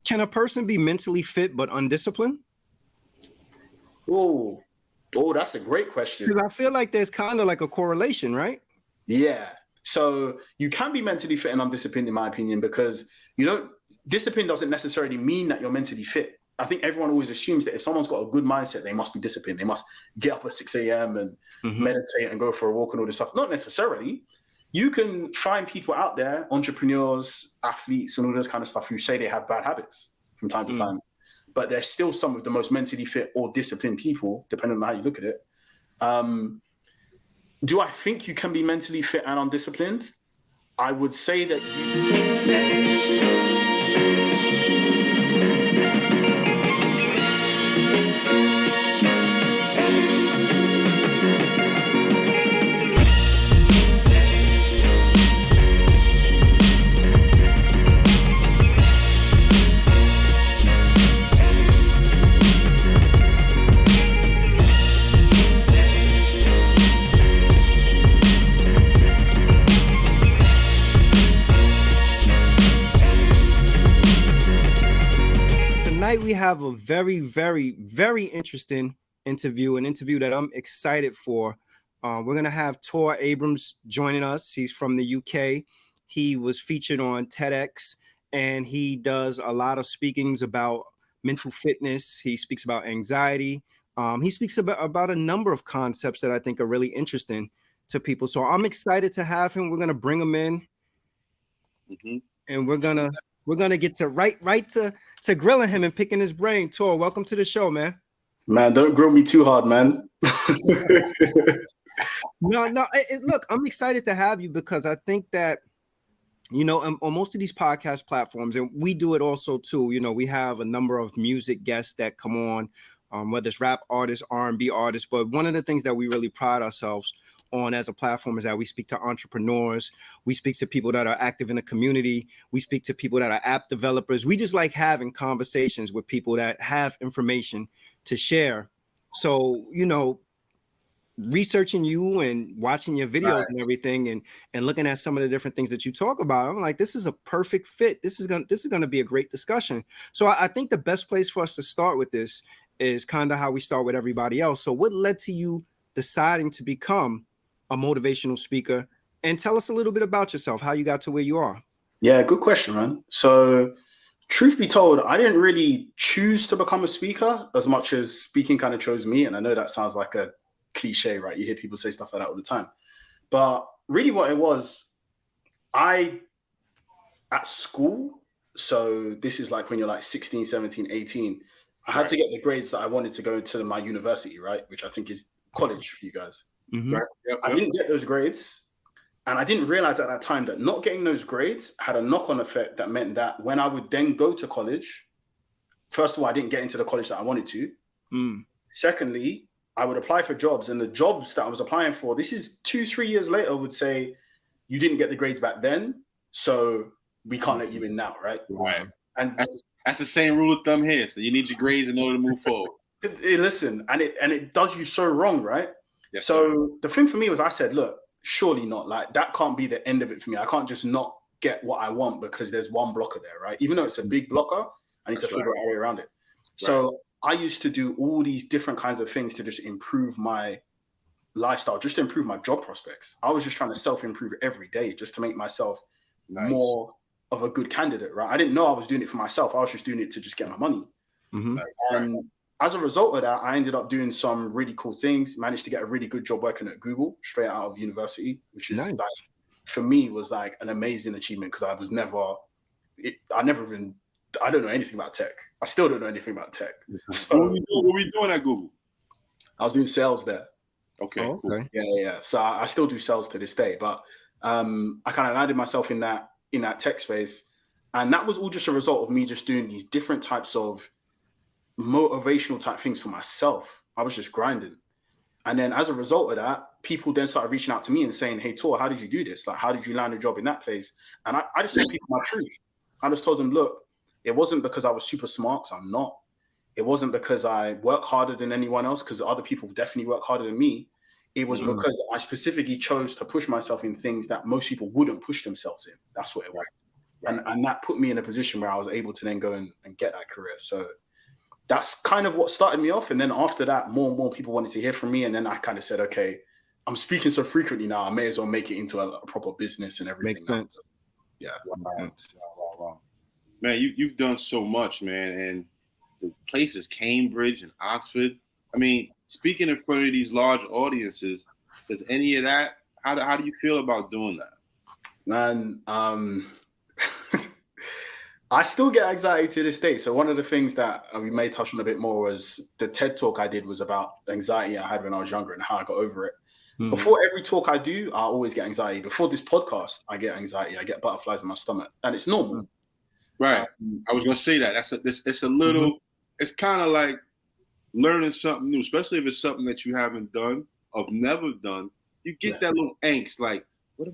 Can a person be mentally fit but undisciplined? Oh, that's a great question. Because I feel like there's kind of like a correlation, right? Yeah. So you can be mentally fit and undisciplined, in my opinion, because discipline doesn't necessarily mean that you're mentally fit. I think everyone always assumes that if someone's got a good mindset, they must be disciplined. They must get up at 6 a.m. and meditate and go for a walk and all this stuff. Not necessarily. You can find people out there, entrepreneurs, athletes, and all this kind of stuff, who say they have bad habits from time to time. But they're still some of the most mentally fit or disciplined people, depending on how you look at it. Do I think you can be mentally fit and undisciplined? I would say that we have a very, very, very interesting interview, an interview that I'm excited for. We're going to have Tor Abrams joining us. He's from the UK. He was featured on TEDx, and he does a lot of speakings about mental fitness. He speaks about anxiety. He speaks about a number of concepts that I think are really interesting to people. So I'm excited to have him. We're going to bring him in, and we're gonna get to right to grilling him and picking his brain. Tor, welcome to the show, man. Man, don't grill me too hard, man. No. Look, I'm excited to have you because I think that, on most of these podcast platforms, and we do it also too, we have a number of music guests that come on, whether it's rap artists, R&B artists. But one of the things that we really pride ourselves on as a platform is that we speak to entrepreneurs, we speak to people that are active in the community, we speak to people that are app developers. We just like having conversations with people that have information to share. So, researching you and watching your videos and everything, and looking at some of the different things that you talk about, I'm like, this is a perfect fit. This is gonna be a great discussion. So I think the best place for us to start with this is kind of how we start with everybody else. So what led to you deciding to become a motivational speaker? And tell us a little bit about yourself, how you got to where you are. Yeah, good question, man. So truth be told, I didn't really choose to become a speaker as much as speaking kind of chose me. And I know that sounds like a cliche, right? You hear people say stuff like that all the time. But really what it was, at school, so this is like when you're like 16, 17, 18, I had to get the grades that I wanted to go to my university, right? Which I think is college for you guys. Right? I didn't get those grades, and I didn't realize at that time that not getting those grades had a knock-on effect that meant that when I would then go to college, first of all, I didn't get into the college that I wanted to. Secondly, I would apply for jobs, and the jobs that I was applying for, this is 2-3 years later, would say, you didn't get the grades back then, so we can't let you in now, right? Right. And that's the same rule of thumb here. So you need your grades in order to move forward. Listen, and it does you so wrong, right? Yes, so sir. The thing for me was, I said, look, surely not. Like, that can't be the end of it for me. I can't just not get what I want because there's one blocker there, right? Even though it's a big blocker, I need to figure out a way around it. So I used to do all these different kinds of things to just improve my lifestyle, just to improve my job prospects. I was just trying to self-improve every day just to make myself more of a good candidate, right? I didn't know I was doing it for myself. I was just doing it to just get my money. And as a result of that, I ended up doing some really cool things, managed to get a really good job working at Google straight out of university, which is like, for me, was like an amazing achievement because I don't know anything about tech. I still don't know anything about tech. So, what were you doing at Google? I was doing sales there. Okay. Oh, okay. Cool. Yeah. So I still do sales to this day, but I kind of landed myself in that tech space. And that was all just a result of me just doing these different types of motivational type things for myself. I was just grinding. And then as a result of that, people then started reaching out to me and saying, hey, Tor, how did you do this? Like, how did you land a job in that place? And I just told people my truth. I just told them, look, it wasn't because I was super smart, because I'm not. It wasn't because I work harder than anyone else, because other people definitely work harder than me. It was because I specifically chose to push myself in things that most people wouldn't push themselves in. That's what it was. And that put me in a position where I was able to then go and get that career. So that's kind of what started me off. And then after that, more and more people wanted to hear from me. And then I kind of said, okay, I'm speaking so frequently now, I may as well make it into a proper business and everything. Makes sense. Yeah. Wow. Man, you've done so much, man. And the places, Cambridge and Oxford. I mean, speaking in front of these large audiences, does any of that, how do you feel about doing that? Man, I still get anxiety to this day. So one of the things that we may touch on a bit more was the TED talk I did was about anxiety I had when I was younger and how I got over it. Mm-hmm. Before every talk I do, I always get anxiety. Before this podcast, I get anxiety. I get butterflies in my stomach, and it's normal. Right. I was gonna say that. It's a little. It's kind of like learning something new, especially if it's something that you haven't done or never done. You get that little angst, like, what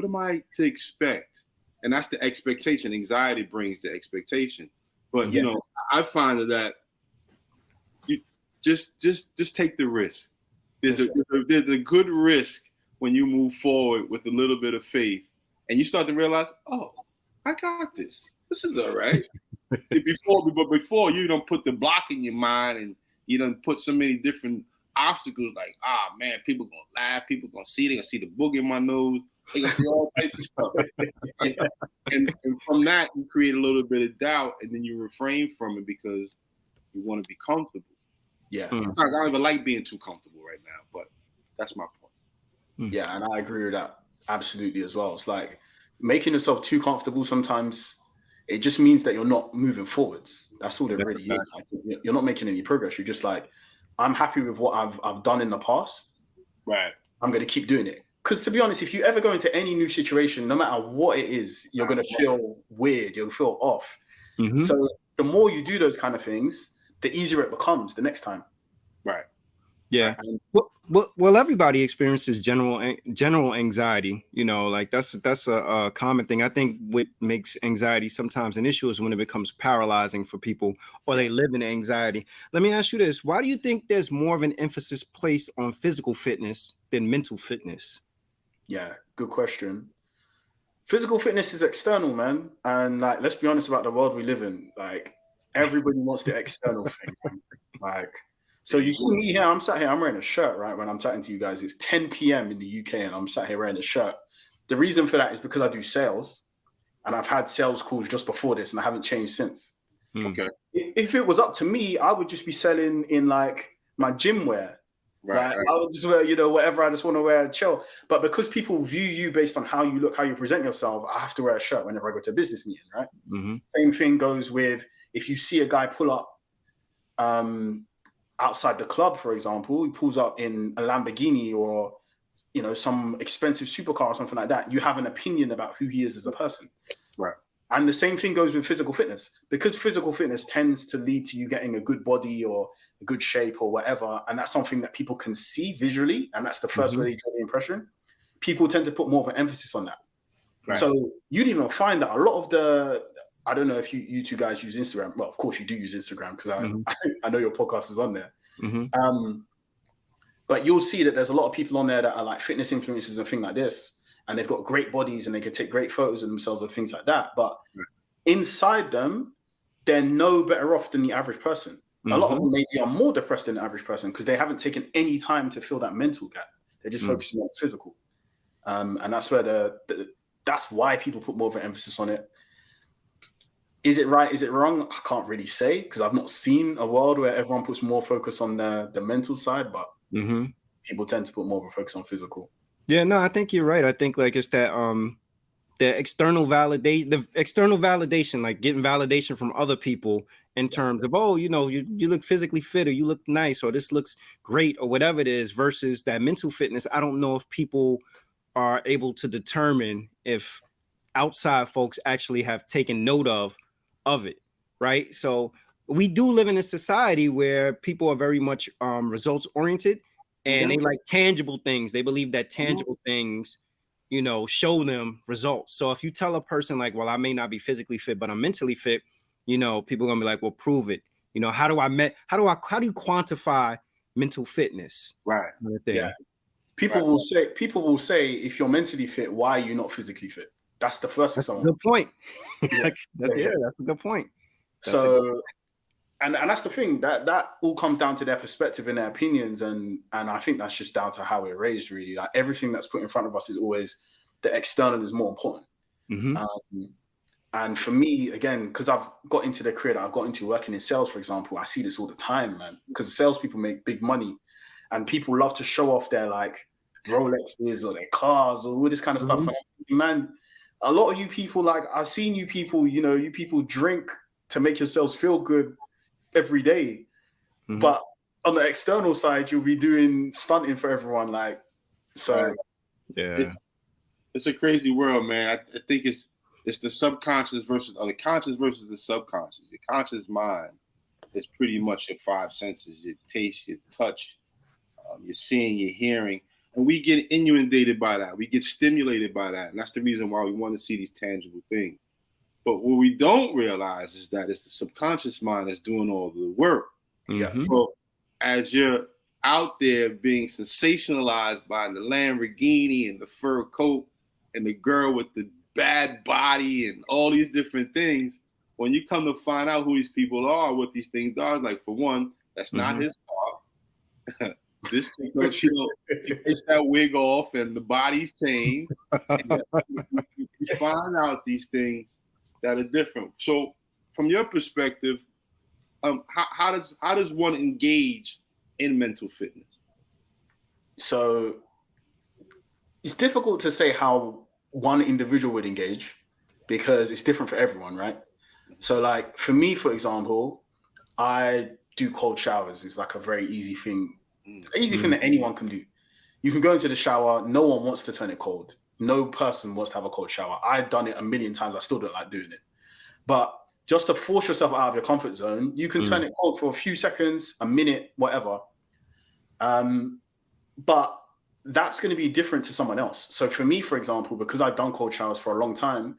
am I to expect? And that's the expectation. Anxiety brings the expectation. But you know, I find that you just take the risk. There's a good risk when you move forward with a little bit of faith, and you start to realize, oh, I got this. This is all right. Before you don't put the block in your mind, and you don't put so many different obstacles, like, man, people gonna laugh, people gonna see, they gonna see the boogie in my nose, they gonna see all types of stuff. and from that, you create a little bit of doubt, and then you refrain from it because you want to be comfortable. Yeah. Sometimes I don't even like being too comfortable right now, but that's my point. Yeah, and I agree with that absolutely as well. It's like making yourself too comfortable sometimes, it just means that you're not moving forwards. That's all it really is. Like, you're not making any progress. You're just like, I'm happy with what I've done in the past. Right. I'm going to keep doing it. Because to be honest, if you ever go into any new situation, no matter what it is, you're going to feel weird. You'll feel off. Mm-hmm. So the more you do those kind of things, the easier it becomes the next time. Right. Yeah. Well, everybody experiences general anxiety. You know, like that's a common thing. I think what makes anxiety sometimes an issue is when it becomes paralyzing for people, or they live in anxiety. Let me ask you this: why do you think there's more of an emphasis placed on physical fitness than mental fitness? Yeah, good question. Physical fitness is external, man, and like, let's be honest about the world we live in. Like, everybody wants the external thing. Like. So you see me here, I'm sat here, I'm wearing a shirt, right? When I'm chatting to you guys, it's 10 p.m. in the UK and I'm sat here wearing a shirt. The reason for that is because I do sales, and I've had sales calls just before this and I haven't changed since. Okay. If it was up to me, I would just be selling in like my gym wear. Right. Like, I would just wear, whatever I just want to wear, chill. But because people view you based on how you look, how you present yourself, I have to wear a shirt whenever I go to a business meeting, right? Mm-hmm. Same thing goes with if you see a guy pull up, outside the club, for example, he pulls up in a Lamborghini or, some expensive supercar or something like that. You have an opinion about who he is as a person. Right. And the same thing goes with physical fitness, because physical fitness tends to lead to you getting a good body or a good shape or whatever. And that's something that people can see visually. And that's the first way they draw the impression. People tend to put more of an emphasis on that. Right. So you'd even find that a lot of I don't know if you two guys use Instagram. Well, of course you do use Instagram, because I know your podcast is on there. Mm-hmm. But you'll see that there's a lot of people on there that are like fitness influencers and things like this, and they've got great bodies and they can take great photos of themselves and things like that. But inside them, they're no better off than the average person. Mm-hmm. A lot of them maybe are more depressed than the average person because they haven't taken any time to fill that mental gap. They're just focusing on physical. And that's where that's why people put more of an emphasis on it. Is it right? Is it wrong? I can't really say, because I've not seen a world where everyone puts more focus on the mental side, but people tend to put more of a focus on physical. Yeah, no, I think you're right. I think like it's that the external validation, like getting validation from other people in terms of, you look physically fit, or you look nice, or this looks great, or whatever it is, versus that mental fitness. I don't know if people are able to determine if outside folks actually have taken note of it, right? So we do live in a society where people are very much results oriented, and they like tangible things. They believe that tangible things, show them results. So if you tell a person like, well, I may not be physically fit, but I'm mentally fit, people are gonna be like, well, prove it. How do you quantify mental fitness? Right. Yeah. People will say, if you're mentally fit, why are you not physically fit? That's the first thing someone. Good point. Yeah. That's a good point. And that's the thing, that all comes down to their perspective and their opinions, and I think that's just down to how we're raised, really. Like, everything that's put in front of us is always, the external is more important. And for me, again, because I've got into the career that I've got into, working in sales, for example, I see this all the time, man. Because salespeople make big money, and people love to show off their like Rolexes or their cars or all this kind of stuff. And, man, a lot of you people, like, I've seen you people, you people drink to make yourselves feel good every day, but on the external side, you'll be doing stunting for everyone. Like, so it's a crazy world, man. I think it's the subconscious versus, or the conscious versus the subconscious. Your conscious mind is pretty much your five senses: your taste, your touch, your seeing, your hearing, and we get inundated by that. We get stimulated by that, and that's the reason why we want to see these tangible things. But what we don't realize is that it's the subconscious mind that's doing all the work. So as you're out there being sensationalized by the Lamborghini and the fur coat and the girl with the bad body and all these different things, when you come to find out who these people are, what these things are, like, for one, that's not his car. This thing, he takes that wig off and the body's changed. And you find out these things that are different. So from your perspective, how does one engage in mental fitness? So it's difficult to say how one individual would engage, because it's different for everyone, right? So, like, for me, for example, I do cold showers. It's like a very easy thing that anyone can do. You can go into the shower. No one wants to turn it cold. No person wants to have a cold shower. I've done it a million times. I still don't like doing it. But just to force yourself out of your comfort zone, you can turn it cold for a few seconds, a minute, whatever. But that's going to be different to someone else. So for me, for example, because I've done cold showers for a long time,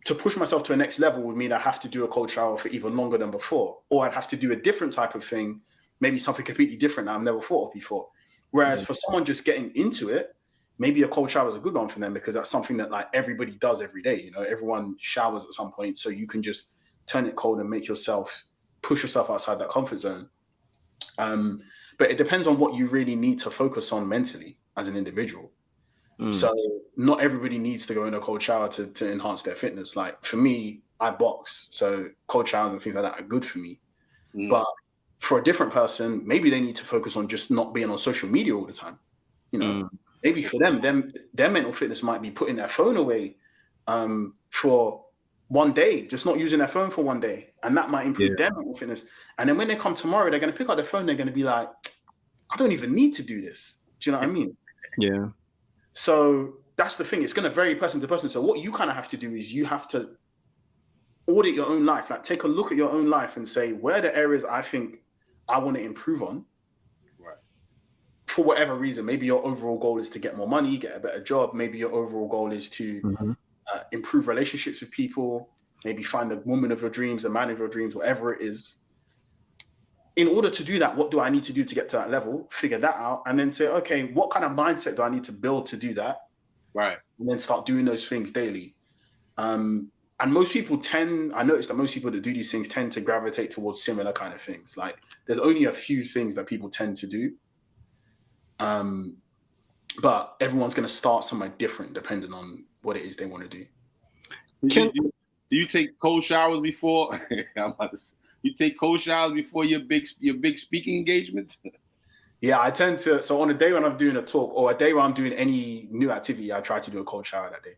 to push myself to a next level would mean I have to do a cold shower for even longer than before, or I'd have to do a different type of thing, maybe something completely different that I've never thought of before. Whereas for someone just getting into it, maybe a cold shower is a good one for them, because that's something that, like, everybody does every day. Everyone showers at some point, so you can just turn it cold and push yourself outside that comfort zone. But it depends on what you really need to focus on mentally as an individual. So not everybody needs to go in a cold shower to enhance their fitness. Like, for me, I box, so cold showers and things like that are good for me. But for a different person, maybe they need to focus on just not being on social media all the time. Maybe for them, their mental fitness might be putting their phone away for one day, just not using their phone for one day. And that might improve their mental fitness. And then when they come tomorrow, they're going to pick up their phone. They're going to be like, I don't even need to do this. Do you know what I mean? Yeah. So that's the thing. It's going to vary person to person. So what you kind of have to do is you have to audit your own life. Like, take a look at your own life and say, where are the areas I think I want to improve on? For whatever reason. Maybe your overall goal is to get more money, get a better job. Maybe your overall goal is to improve relationships with people. Maybe find the woman of your dreams, the man of your dreams, whatever it is. In order to do that, what do I need to do to get to that level? Figure that out, and then say, okay, what kind of mindset do I need to build to do that? Right. And then start doing those things daily. And most people I noticed that most people that do these things tend to gravitate towards similar kind of things. Like, there's only a few things that people tend to do. But everyone's going to start somewhere different depending on what it is they want to do. Do you take cold showers before? You take cold showers before your big speaking engagements? Yeah, I tend to. So on a day when I'm doing a talk, or a day when I'm doing any new activity, I try to do a cold shower that day.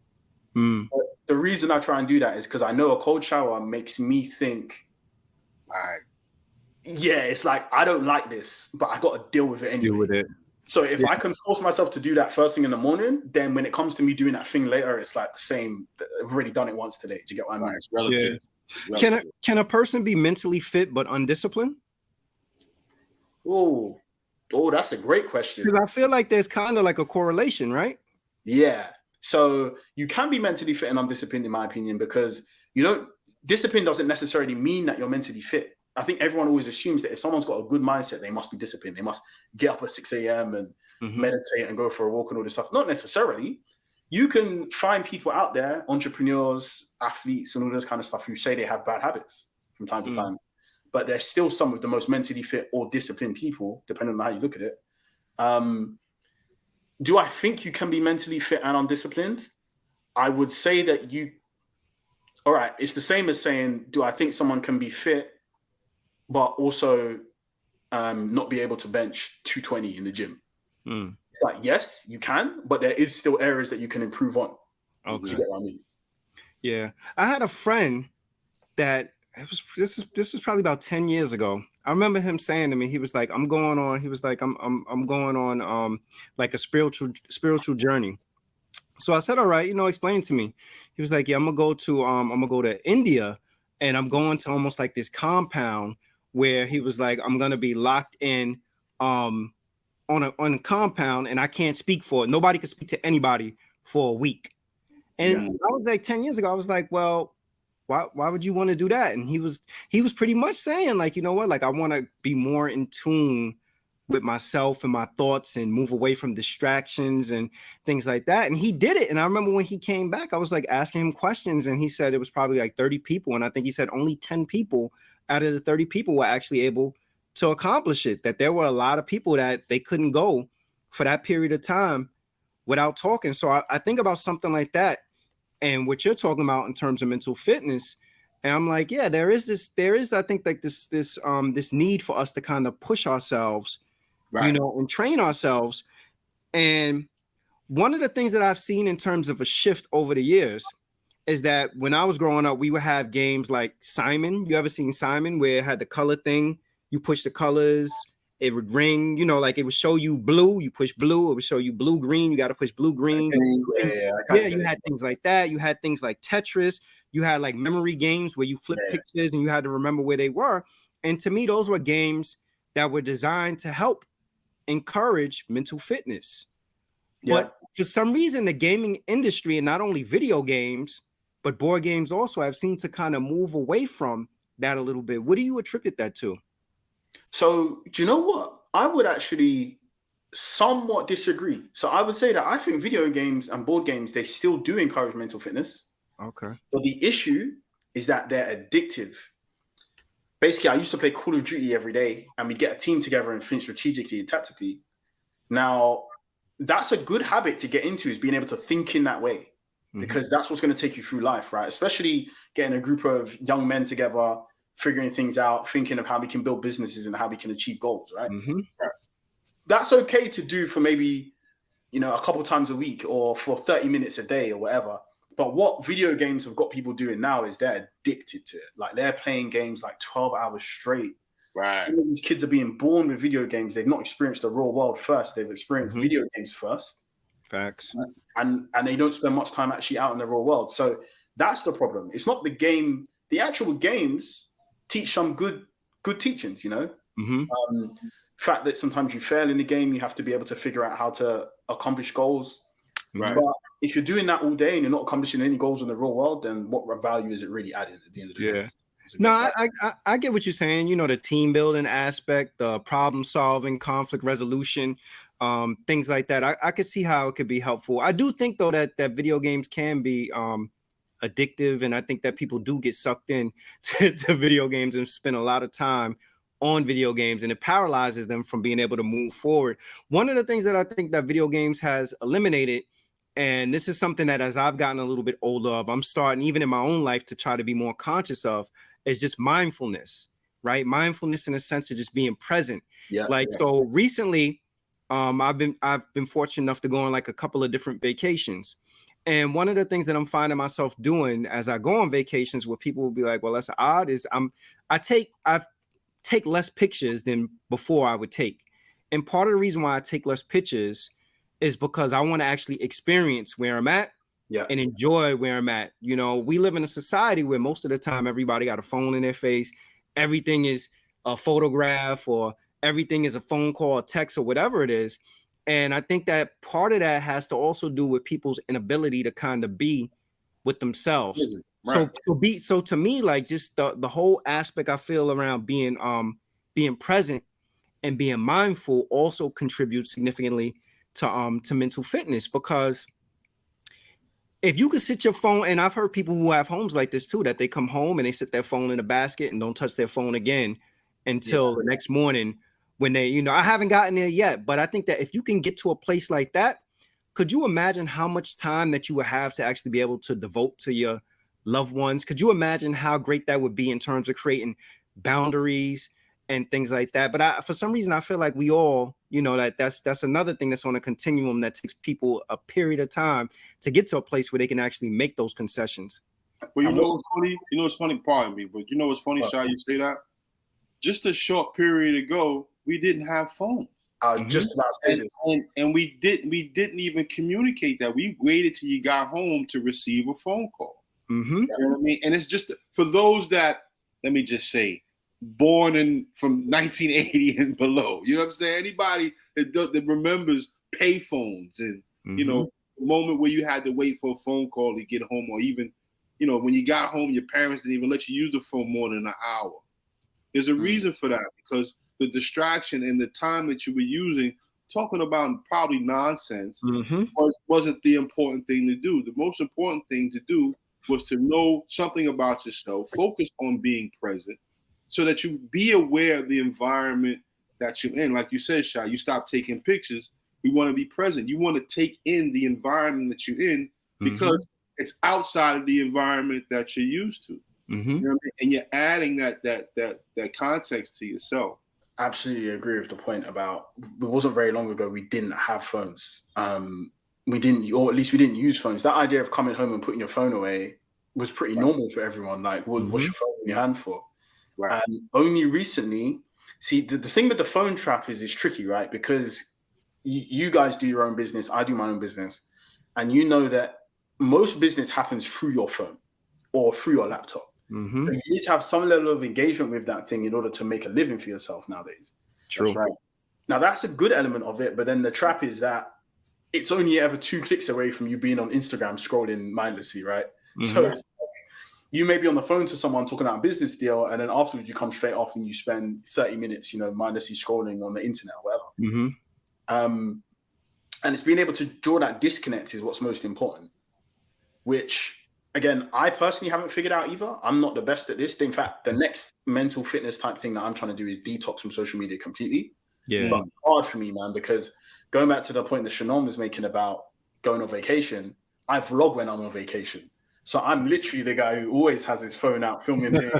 But the reason I try and do that is because I know a cold shower makes me think, yeah, it's like, I don't like this, but I got to deal with it anyway. Deal with it. So if I can force myself to do that first thing in the morning, then when it comes to me doing that thing later, it's like the same. I've already done it once today. Do you get what I mean? It's relative. Yeah. Can a person be mentally fit but undisciplined? Oh, that's a great question. Because I feel like there's kind of like a correlation, right? Yeah. So you can be mentally fit and undisciplined, in my opinion, because discipline doesn't necessarily mean that you're mentally fit. I think everyone always assumes that if someone's got a good mindset, they must be disciplined. They must get up at 6 a.m. and meditate and go for a walk and all this stuff. Not necessarily. you can find people out there, entrepreneurs, athletes, and all this kind of stuff, who say they have bad habits from time to time, but they're still some of the most mentally fit or disciplined people, depending on how you look at it. Do I think you can be mentally fit and undisciplined? I would say that all right, it's the same as saying, do I think someone can be fit, but also not be able to bench 220 in the gym? It's like, yes, you can, but there is still areas that you can improve on. Okay. You get what I mean? Yeah. I had a friend that this is probably about 10 years ago. I remember him saying to me, he was like, I'm going on like a spiritual journey. So I said, all right, explain to me. He was like, yeah, I'm gonna go to India, and I'm going to almost like this compound where he was like, I'm gonna be locked in on a compound, and I can't speak for it. Nobody can speak to anybody for a week. And I was like, 10 years ago, I was like, well, why would you want to do that? And he was pretty much saying, like, you know what, like, I want to be more in tune with myself and my thoughts and move away from distractions and things like that. And he did it. And I remember when he came back, I was like asking him questions, and he said it was probably like 30 people. And I think he said only 10 people out of the 30 people were actually able to accomplish it, that there were a lot of people that they couldn't go for that period of time without talking. So I think about something like that and what you're talking about in terms of mental fitness. And I'm like, yeah, there is, I think, like this need for us to kind of push ourselves, right, and train ourselves. And one of the things that I've seen in terms of a shift over the years is that when I was growing up, we would have games like Simon. You ever seen Simon, where it had the color thing? You push the colors, it would ring, like it would show you blue, you push blue, it would show you blue, green, you got to push blue, green. Yeah, you had things like that. You had things like Tetris. You had like memory games where you flip pictures and you had to remember where they were. And to me, those were games that were designed to help encourage mental fitness. But for some reason, the gaming industry, and not only video games, but board games also, have seemed to kind of move away from that a little bit. What do you attribute that to? So, do you know what? I would actually somewhat disagree. So I would say that I think video games and board games, they still do encourage mental fitness. Okay. But the issue is that they're addictive. Basically, I used to play Call of Duty every day, and we'd get a team together and think strategically and tactically. Now, that's a good habit to get into, is being able to think in that way, because that's what's going to take you through life, right? Especially getting a group of young men together, figuring things out, thinking of how we can build businesses and how we can achieve goals, right? That's okay to do for maybe, a couple times a week or for 30 minutes a day or whatever. But what video games have got people doing now is they're addicted to it. Like, they're playing games like 12 hours straight. Right. All these kids are being born with video games. They've not experienced the real world first. They've experienced video games first. Facts. And they don't spend much time actually out in the real world. So that's the problem. It's not the game. The actual games teach some good teachings, fact that sometimes you fail in the game, you have to be able to figure out how to accomplish goals. Right. But if you're doing that all day and you're not accomplishing any goals in the real world, then what value is it really adding at the end of the day? No, I get what you're saying. The team building aspect, the problem solving, conflict resolution, things like that. I could see how it could be helpful. I do think, though, that video games can be addictive, and I think that people do get sucked in to video games and spend a lot of time on video games, and it paralyzes them from being able to move forward. One of the things that I think that video games has eliminated, and this is something that as I've gotten a little bit older I'm starting, even in my own life, to try to be more conscious of, is just mindfulness, right? Mindfulness in a sense of just being present. So recently, I've been fortunate enough to go on like a couple of different vacations. And one of the things that I'm finding myself doing as I go on vacations, where people will be like, well, that's odd, is I take less pictures than before I would take. And part of the reason why I take less pictures is because I want to actually experience where I'm at and enjoy where I'm at. We live in a society where most of the time everybody got a phone in their face. Everything is a photograph, or everything is a phone call, a text, or whatever it is. And I think that part of that has to also do with people's inability to kind of be with themselves. Right. So to me, like, just the whole aspect I feel around being present and being mindful also contributes significantly to mental fitness, because if you could sit your phone, and I've heard people who have homes like this too, that they come home and they sit their phone in a basket and don't touch their phone again until the next morning when they, you know, I haven't gotten there yet, but I think that if you can get to a place like that, could you imagine how much time that you would have to actually be able to devote to your loved ones? Could you imagine how great that would be in terms of creating boundaries and things like that? But for some reason, I feel like we all, you know, that's another thing that's on a continuum that takes people a period of time to get to a place where they can actually make those concessions. Well, you know what's funny? You know what's funny? Pardon me, but you know what's funny, Shy? You say that. Just a short period ago, we didn't have phones. I was just about to say this. And we didn't even communicate that. We waited till you got home to receive a phone call. Mm-hmm. You know what I mean? And it's just for those that, let me just say, born from 1980 and below. You know what I'm saying? Anybody that remembers payphones and, you know, the moment where you had to wait for a phone call to get home, or even, you know, when you got home, your parents didn't even let you use the phone more than an hour. There's a reason for that, because the distraction and the time that you were using talking about probably nonsense wasn't the important thing to do. The most important thing to do was to know something about yourself, focus on being present, so that you be aware of the environment that you're in. Like you said, Shai, you stop taking pictures. You want to be present. You want to take in the environment that you're in, because it's outside of the environment that you're used to. You know what I mean? And you're adding that context to yourself. Absolutely agree with the point about, it wasn't very long ago we didn't have phones. We didn't, or at least we didn't use phones. That idea of coming home and putting your phone away was pretty normal for everyone. Like, what's your phone in your hand for? Right. And only recently, see, the thing with the phone trap is it's tricky, right? Because you guys do your own business, I do my own business, and you know that most business happens through your phone or through your laptop. You need to have some level of engagement with that thing in order to make a living for yourself nowadays. True. Right. Now, that's a good element of it, but then the trap is that it's only ever 2 clicks away from you being on Instagram scrolling mindlessly, right? So it's like, you may be on the phone to someone talking about a business deal, and then afterwards you come straight off and you spend 30 minutes, you know, mindlessly scrolling on the internet or whatever. And it's being able to draw that disconnect is what's most important, which, again, I personally haven't figured out either. I'm not the best at this. In fact, the next mental fitness type thing that I'm trying to do is detox from social media completely. Yeah. But hard for me, man, because going back to the point that Shannon was making about going on vacation, I vlog when I'm on vacation. So I'm literally the guy who always has his phone out filming things.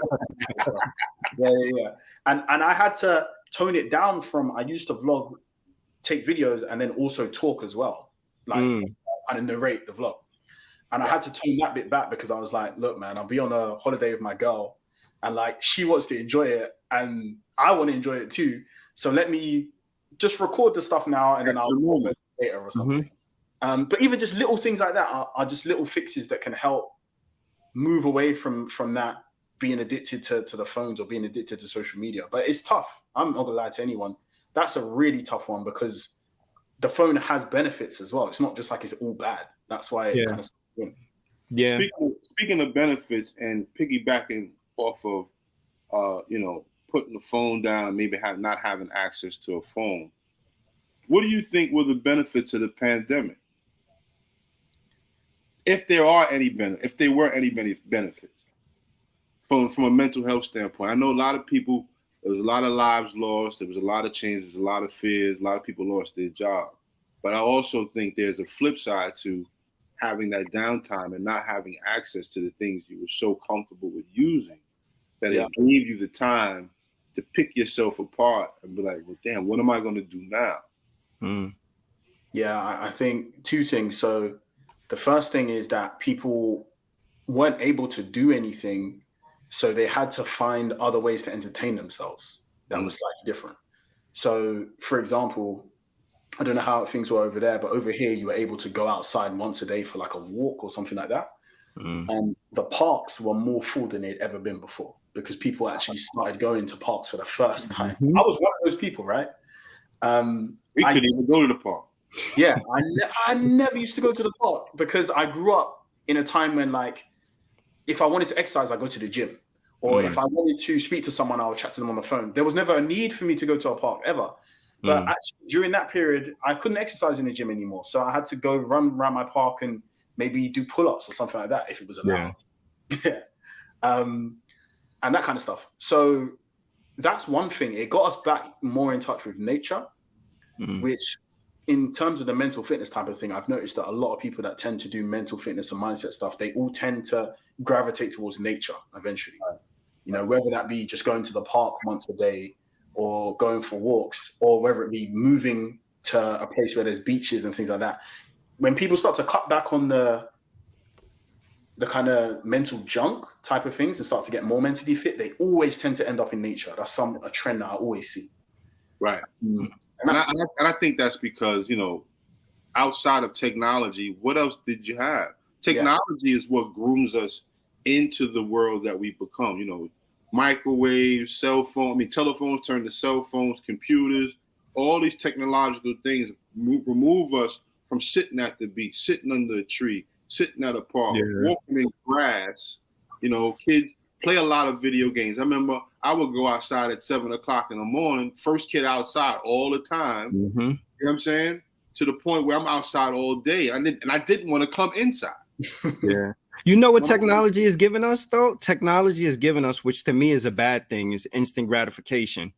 Yeah. And I had to tone it down from, I used to vlog, take videos, and then also talk as well. Like, and narrate the vlog. And I had to tone that bit back because I was like, look, man, I'll be on a holiday with my girl, and like, she wants to enjoy it and I want to enjoy it too. So let me just record the stuff now, and then I'll record it later or something. But even just little things like that are just little fixes that can help move away from that being addicted to the phones or being addicted to social media. But it's tough. I'm not gonna lie to anyone. That's a really tough one, because the phone has benefits as well. It's not just like it's all bad. That's why it kind of. Yeah. Speaking of benefits and piggybacking off of, you know, putting the phone down, maybe not having access to a phone, what do you think were the benefits of the pandemic? If there were any benefits from a mental health standpoint? I know a lot of people, there was a lot of lives lost, there was a lot of changes, a lot of fears, a lot of people lost their job. But I also think there's a flip side to having that downtime and not having access to the things you were so comfortable with using, that it gave you the time to pick yourself apart and be like, well, damn, what am I going to do now? Yeah, I think 2 things. So the first thing is that people weren't able to do anything, so they had to find other ways to entertain themselves that was slightly different. So, for example, I don't know how things were over there, but over here you were able to go outside once a day for like a walk or something like that. And the parks were more full than they'd ever been before, because people actually started going to parks for the first time. I was one of those people, right? We couldn't even go to the park. Yeah, I never used to go to the park, because I grew up in a time when, like, if I wanted to exercise, I go to the gym. Or if I wanted to speak to someone, I would chat to them on the phone. There was never a need for me to go to a park, ever. But actually, during that period, I couldn't exercise in the gym anymore. So I had to go run around my park and maybe do pull-ups or something like that if it was allowed. Yeah. And that kind of stuff. So that's one thing. It got us back more in touch with nature, which in terms of the mental fitness type of thing, I've noticed that a lot of people that tend to do mental fitness and mindset stuff, they all tend to gravitate towards nature eventually. You know, whether that be just going to the park once a day or going for walks, or whether it be moving to a place where there's beaches and things like that. When people start to cut back on the kind of mental junk type of things and start to get more mentally fit, they always tend to end up in nature. That's a trend that I always see. Right. And I think that's because, you know, outside of technology, what else did you have? Technology is what grooms us into the world that we become. You know, microwaves, cell phone. I mean, telephones turn to cell phones, computers. All these technological things remove us from sitting at the beach, sitting under a tree, sitting at a park, walking in grass. You know, kids play a lot of video games. I remember I would go outside at 7 o'clock in the morning, first kid outside all the time. You know what I'm saying? To the point where I'm outside all day. I didn't want to come inside. Yeah. You know what technology has given us, though? Technology has given us, which to me is a bad thing, is instant gratification.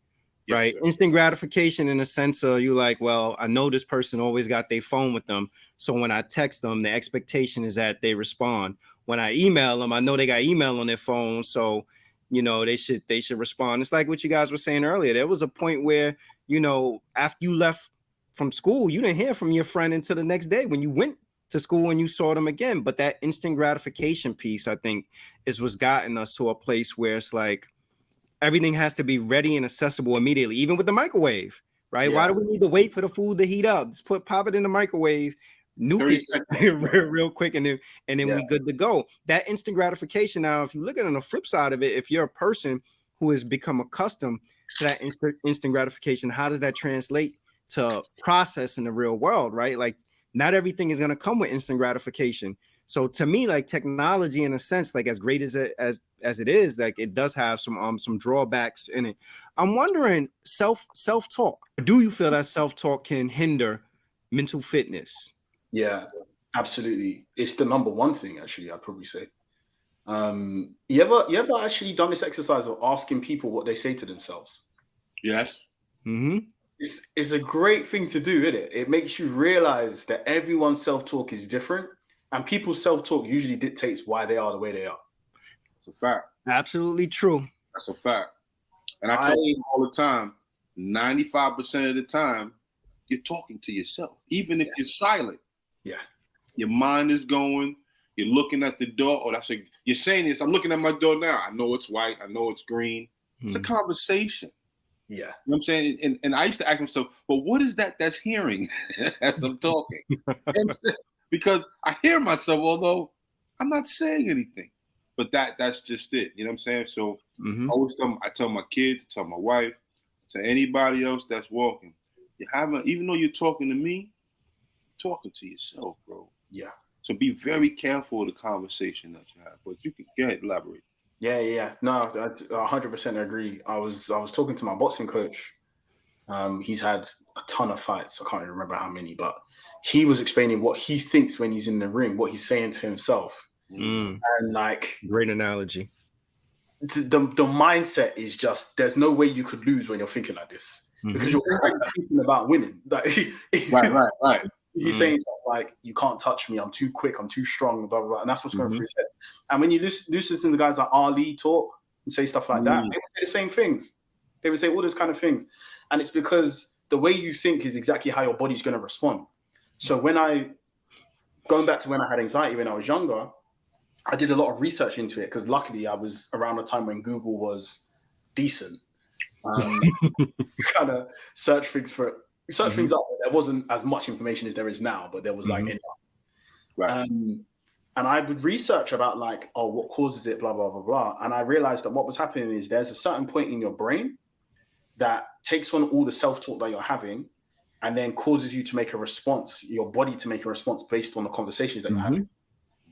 Right? Sir. Instant gratification in a sense of you like, well, I know this person always got their phone with them. So when I text them, the expectation is that they respond. When I email them, I know they got email on their phone. So, you know, they should respond. It's like what you guys were saying earlier. There was a point where, you know, after you left from school, you didn't hear from your friend until the next day when you went to school and you saw them again. But that instant gratification piece, I think, is what's gotten us to a place where it's like, everything has to be ready and accessible immediately, even with the microwave, right? Why do we need to wait for the food to heat up? Just pop it in the microwave, nuke it real quick, and then we good to go. That instant gratification. Now, if you look at it on the flip side of it, if you're a person who has become accustomed to that instant gratification, how does that translate to process in the real world, right? Like, not everything is going to come with instant gratification. So to me, like technology, in a sense, like as great as it is, like it does have some drawbacks in it. I'm wondering, self-talk. Do you feel that self-talk can hinder mental fitness? Yeah, absolutely. It's the number one thing, actually, I'd probably say. You ever actually done this exercise of asking people what they say to themselves? Yes. It's a great thing to do, isn't it? It makes you realize that everyone's self-talk is different. And people's self-talk usually dictates why they are the way they are. It's a fact. Absolutely true. That's a fact. And I tell you all the time, 95% of the time, you're talking to yourself. Even if you're silent. Yeah. Your mind is going. You're looking at the door. Oh, you're saying this. I'm looking at my door now. I know it's white. I know it's green. It's a conversation. Yeah. You know what I'm saying? And I used to ask myself, well, what is that's hearing as I'm talking? You know what I'm saying? Because I hear myself, although I'm not saying anything. But that's just it. You know what I'm saying? So I tell my kids, tell my wife, to anybody else that's walking, even though you're talking to me, talking to yourself, bro. Yeah. So be very careful of the conversation that you have. But you can go ahead, elaborate. Yeah. No, that's 100% agree. I was talking to my boxing coach. He's had a ton of fights. I can't even remember how many, but he was explaining what he thinks when he's in the ring, what he's saying to himself. And like, great analogy. The mindset is just, there's no way you could lose when you're thinking like this, because you're thinking about winning. Like, right. He's saying stuff like, you can't touch me, I'm too quick, I'm too strong, blah, blah, blah. And that's what's going through his head. And when you listen to the guys like Ali talk and say stuff like that, they would say the same things. They would say all those kind of things. And it's because the way you think is exactly how your body's going to respond. So going back to when I had anxiety when I was younger, I did a lot of research into it, because luckily I was around the time when Google was decent. Kind of search things up. There wasn't as much information as there is now, but there was like enough. Right. And I would research about like, oh, what causes it, blah, blah, blah, blah. And I realized that what was happening is there's a certain point in your brain that takes on all the self-talk that you're having and then causes you to make a response, your body to make a response based on the conversations that you're having.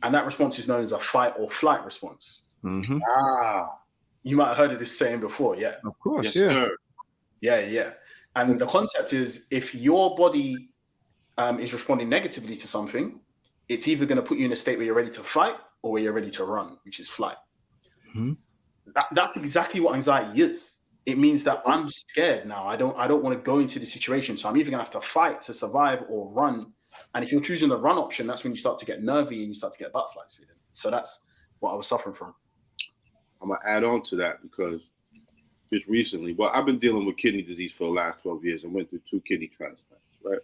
And that response is known as a fight or flight response. You might have heard of this saying before, yeah? Of course, yes, Yeah. And the concept is, if your body is responding negatively to something, it's either going to put you in a state where you're ready to fight or where you're ready to run, which is flight. Mm-hmm. That's exactly what anxiety is. It means that I'm scared now. I don't want to go into the situation. So I'm either going to have to fight to survive or run. And if you're choosing the run option, that's when you start to get nervy and you start to get butterflies feeling. So that's what I was suffering from. I'm going to add on to that because just recently, well, I've been dealing with kidney disease for the last 12 years. I went through 2 kidney transplants, right?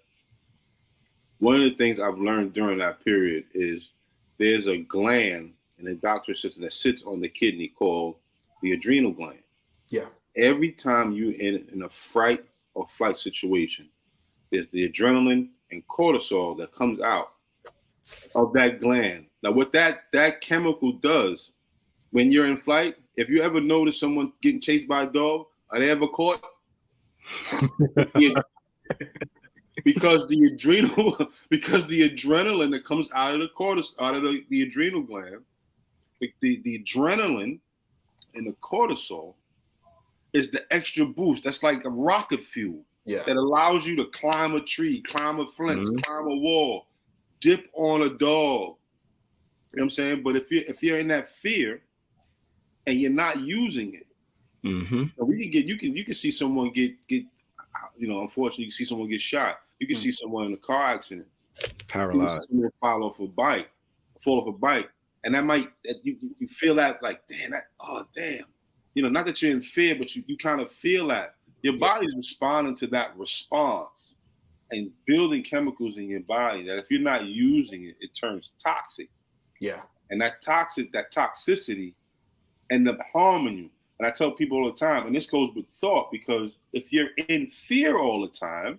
One of the things I've learned during that period is there's a gland in the doctor system that sits on the kidney called the adrenal gland. Yeah. Every time you're in a fright or flight situation, there's the adrenaline and cortisol that comes out of that gland. Now, what that chemical does when you're in flight, if you ever notice someone getting chased by a dog, are they ever caught? Because the adrenaline that comes out of the cortisol, out of the adrenal gland, the adrenaline and the cortisol is the extra boost. That's like a rocket fuel that allows you to climb a tree, climb a fence, climb a wall, dip on a dog. You know what I'm saying? But if you're in that fear and you're not using it, you can see someone get unfortunately you can see someone get shot. You can see someone in a car accident, paralyzed. You can see someone fall off a bike, and that might you feel that like damn. Not that you're in fear, but you kind of feel that your body's responding to that response and building chemicals in your body that if you're not using it, it turns toxic. Yeah. And that toxicity end up harming you. And I tell people all the time, and this goes with thought, because if you're in fear all the time,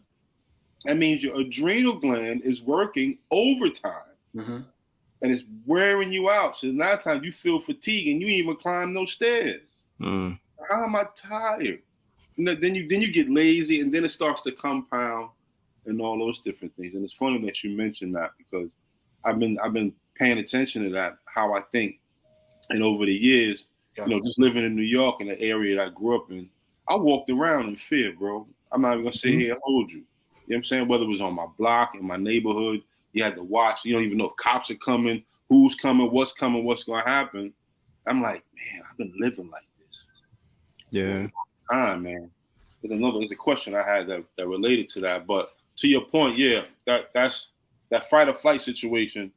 that means your adrenal gland is working overtime. And it's wearing you out. So a lot of times you feel fatigue and you even climb those stairs. How am I tired? Then you get lazy, and then it starts to compound and all those different things. And it's funny that you mentioned that because I've been paying attention to that, how I think. And over the years, just living in New York in the area that I grew up in, I walked around in fear, bro. I'm not even gonna sit here and hold you. You know what I'm saying? Whether it was on my block, in my neighborhood, you had to watch. You don't even know if cops are coming, who's coming, what's gonna happen. I'm like, man, I've been living like this. Yeah. Time, man. There's a question I had that related to that. But to your point, that's that fight or flight situation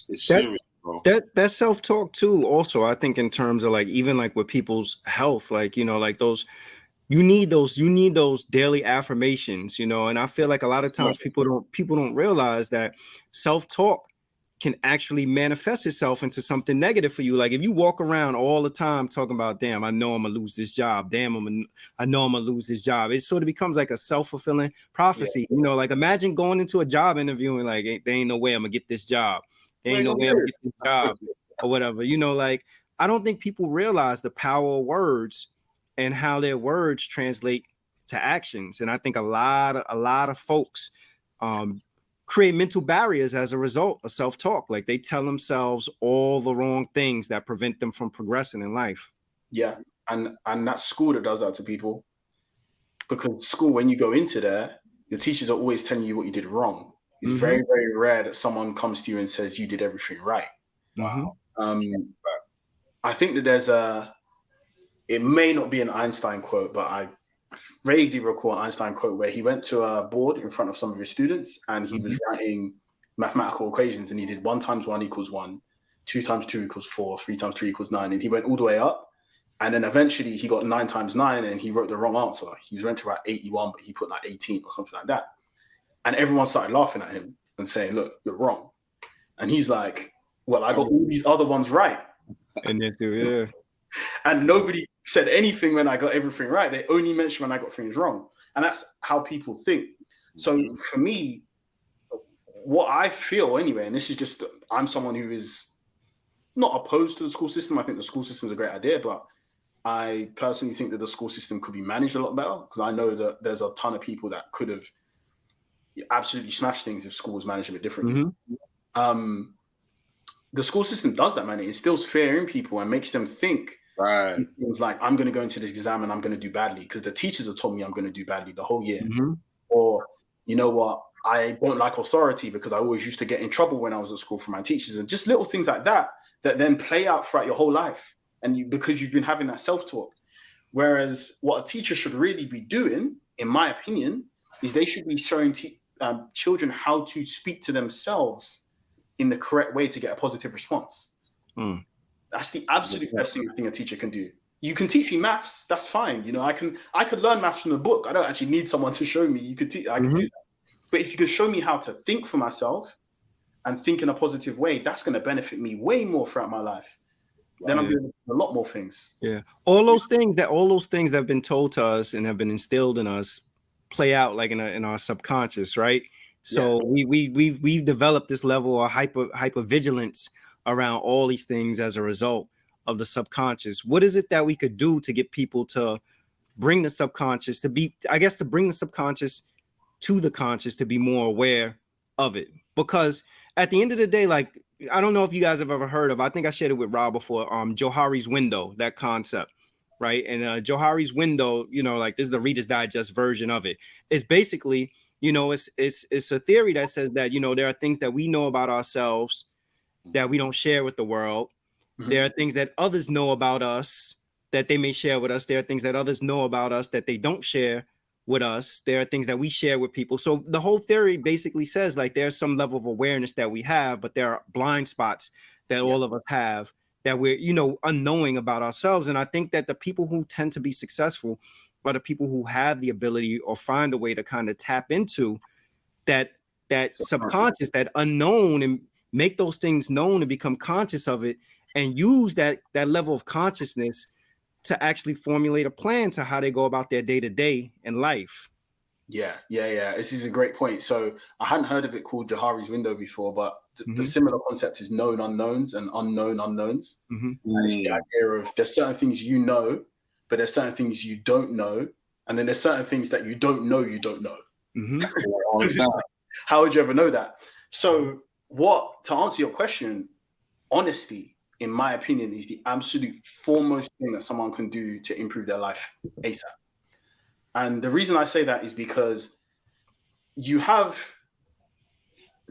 is serious, bro. That self-talk too, also, I think in terms of like even like with people's health, like, like those, you need those daily affirmations, and I feel like a lot of times people don't realize that self-talk can actually manifest itself into something negative for you. Like if you walk around all the time talking about, damn, I know I'm gonna lose this job. Damn, I know I'm gonna lose this job. It sort of becomes like a self-fulfilling prophecy. Like imagine going into a job interview and like, there ain't no way I'm gonna get this job. There ain't no way I'm gonna get this job or whatever. Like I don't think people realize the power of words and how their words translate to actions. And I think a lot of folks create mental barriers as a result of self-talk. Like they tell themselves all the wrong things that prevent them from progressing in life. Yeah. And that's school that does that to people. Because school, when you go into there, the teachers are always telling you what you did wrong. It's very, very rare that someone comes to you and says you did everything right. Wow. I think that it may not be an Einstein quote, but I vaguely recall an Einstein quote where he went to a board in front of some of his students and he was writing mathematical equations, and he did 1 × 1 = 1, 2 × 2 = 4, 3 × 3 = 9, and he went all the way up. And then eventually he got 9 × 9 and he wrote the wrong answer. He was meant to write 81, but he put like 18 or something like that. And everyone started laughing at him and saying, look, you're wrong. And he's like, well, I got all these other ones right. And then too, yeah. And nobody said anything when I got everything right. They only mentioned when I got things wrong. And that's how people think. So for me, what I feel anyway, and this is just, I'm someone who is not opposed to the school system. I think the school system is a great idea, but I personally think that the school system could be managed a lot better, because I know that there's a ton of people that could have absolutely smashed things if school was managed a bit differently. The school system does that, man. It instills fear in people and makes them think things like, I'm going to go into this exam and I'm going to do badly because the teachers have told me I'm going to do badly the whole year. Or, you know what, I don't like authority because I always used to get in trouble when I was at school from my teachers, and just little things like that then play out throughout your whole life. And because you've been having that self-talk. Whereas what a teacher should really be doing, in my opinion, is they should be showing children how to speak to themselves in the correct way to get a positive response. That's the absolute best thing a teacher can do. You can teach me maths, that's fine. You know, I could learn maths from the book. I don't actually need someone to show me. I can do that. But if you could show me how to think for myself and think in a positive way, that's going to benefit me way more throughout my life. Then I'm doing a lot more things. Yeah. All those things that have been told to us and have been instilled in us play out like in our subconscious, right? So we've developed this level of hyper vigilance around all these things as a result of the subconscious. What is it that we could do to get people to bring the subconscious to bring the subconscious to the conscious, to be more aware of it? Because at the end of the day, like, I don't know if you guys have ever heard of, I think I shared it with Rob before, Johari's window, that concept, right? And Johari's window, you know, like, this is the Reader's Digest version of it. It's basically, you know, it's a theory that says that, you know, there are things that we know about ourselves that we don't share with the world. There are things that others know about us that they may share with us. There are things that others know about us that they don't share with us. There are things that we share with people. So the whole theory basically says, like, there's some level of awareness that we have, but there are blind spots that all of us have that we're, you know, unknowing about ourselves. And I think that the people who tend to be successful are the people who have the ability or find a way to kind of tap into that subconscious, that unknown, and make those things known and become conscious of it, and use that level of consciousness to actually formulate a plan to how they go about their day-to-day in life. Yeah. This is a great point. So I hadn't heard of it called Johari's window before, but the similar concept is known unknowns and unknown unknowns. And it's the idea of there's certain things you know, but there's certain things you don't know. And then there's certain things that you don't know. How would you ever know that? So to answer your question, honesty, in my opinion, is the absolute foremost thing that someone can do to improve their life ASAP. And the reason I say that is because you have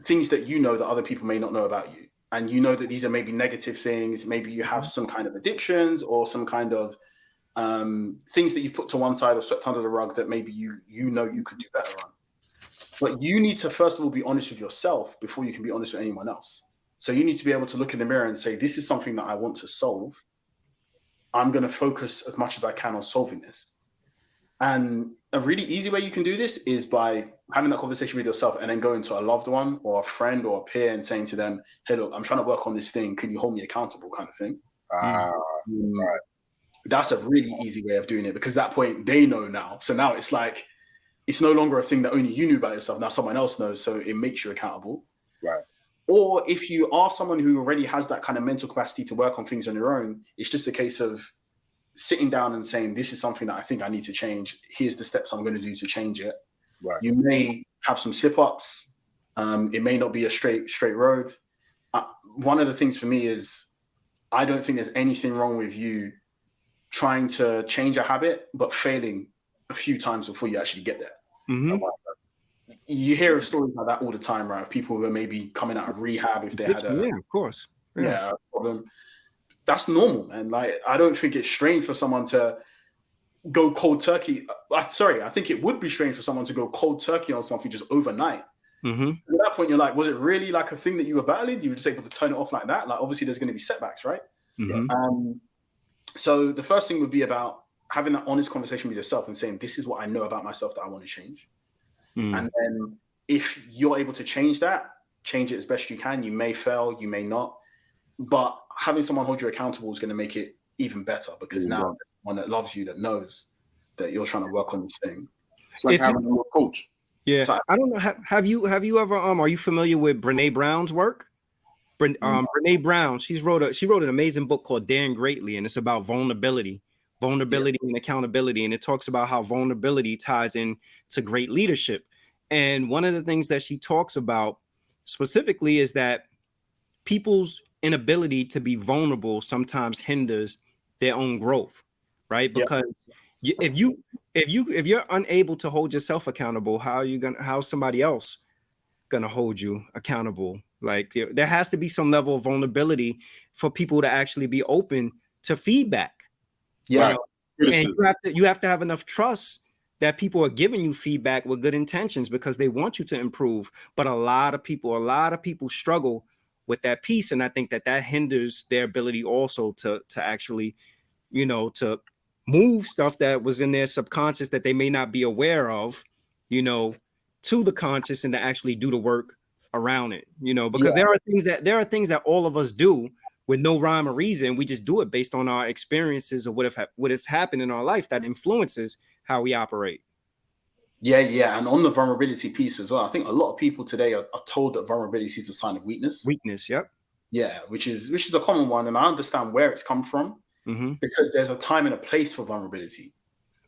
things that you know that other people may not know about you. And you know that these are maybe negative things. Maybe you have some kind of addictions or some kind of things that you've put to one side or swept under the rug that maybe you know you could do better on. But you need to, first of all, be honest with yourself before you can be honest with anyone else. So you need to be able to look in the mirror and say, this is something that I want to solve. I'm going to focus as much as I can on solving this. And a really easy way you can do this is by having that conversation with yourself and then going to a loved one or a friend or a peer and saying to them, hey, look, I'm trying to work on this thing. Can you hold me accountable, kind of thing? Right. That's a really easy way of doing it, because at that point they know now. So now it's like, it's no longer a thing that only you knew about yourself. Now someone else knows. So it makes you accountable. Right. Or if you are someone who already has that kind of mental capacity to work on things on your own, it's just a case of sitting down and saying, this is something that I think I need to change. Here's the steps I'm going to do to change it. Right. You may have some slip-ups. It may not be a straight road. One of the things for me is, I don't think there's anything wrong with you trying to change a habit, but failing a few times before you actually get there. You hear stories like that all the time, right? Of people who are maybe coming out of rehab if they had a problem. That's normal, man. Like, I don't think it's strange for someone to go cold turkey. I think it would be strange for someone to go cold turkey on something just overnight. At that point, you're like, was it really like a thing that you were battling? You were just able to turn it off like that? Like, obviously, there's going to be setbacks, right? So the first thing would be about having that honest conversation with yourself and saying, this is what I know about myself that I want to change. And then if you're able to change it as best you can. You may fail, you may not, but having someone hold you accountable is going to make it even better, because now there's someone that loves you, that knows that you're trying to work on this thing. It's like having a coach. Yeah. So I don't know. Have you ever, are you familiar with Brene Brown's work? Brene Brown, she wrote an amazing book called Daring Greatly, and it's about vulnerability and accountability. And it talks about how vulnerability ties in to great leadership. And one of the things that she talks about specifically is that people's inability to be vulnerable sometimes hinders their own growth, right? Because if you're unable to hold yourself accountable, how's somebody else going to hold you accountable. Like there has to be some level of vulnerability for people to actually be open to feedback. Yeah. You know? And you have to have enough trust that people are giving you feedback with good intentions because they want you to improve. But a lot of people struggle with that piece. And I think that hinders their ability also to actually, you know, to move stuff that was in their subconscious that they may not be aware of, you know, to the conscious and to actually do the work around it, you know, because there are things that all of us do with no rhyme or reason. We just do it based on our experiences or what has happened in our life that influences how we operate. Yeah. And on the vulnerability piece as well, I think a lot of people today are told that vulnerability is a sign of weakness. Yep. Yeah, which is a common one. And I understand where it's come from because there's a time and a place for vulnerability.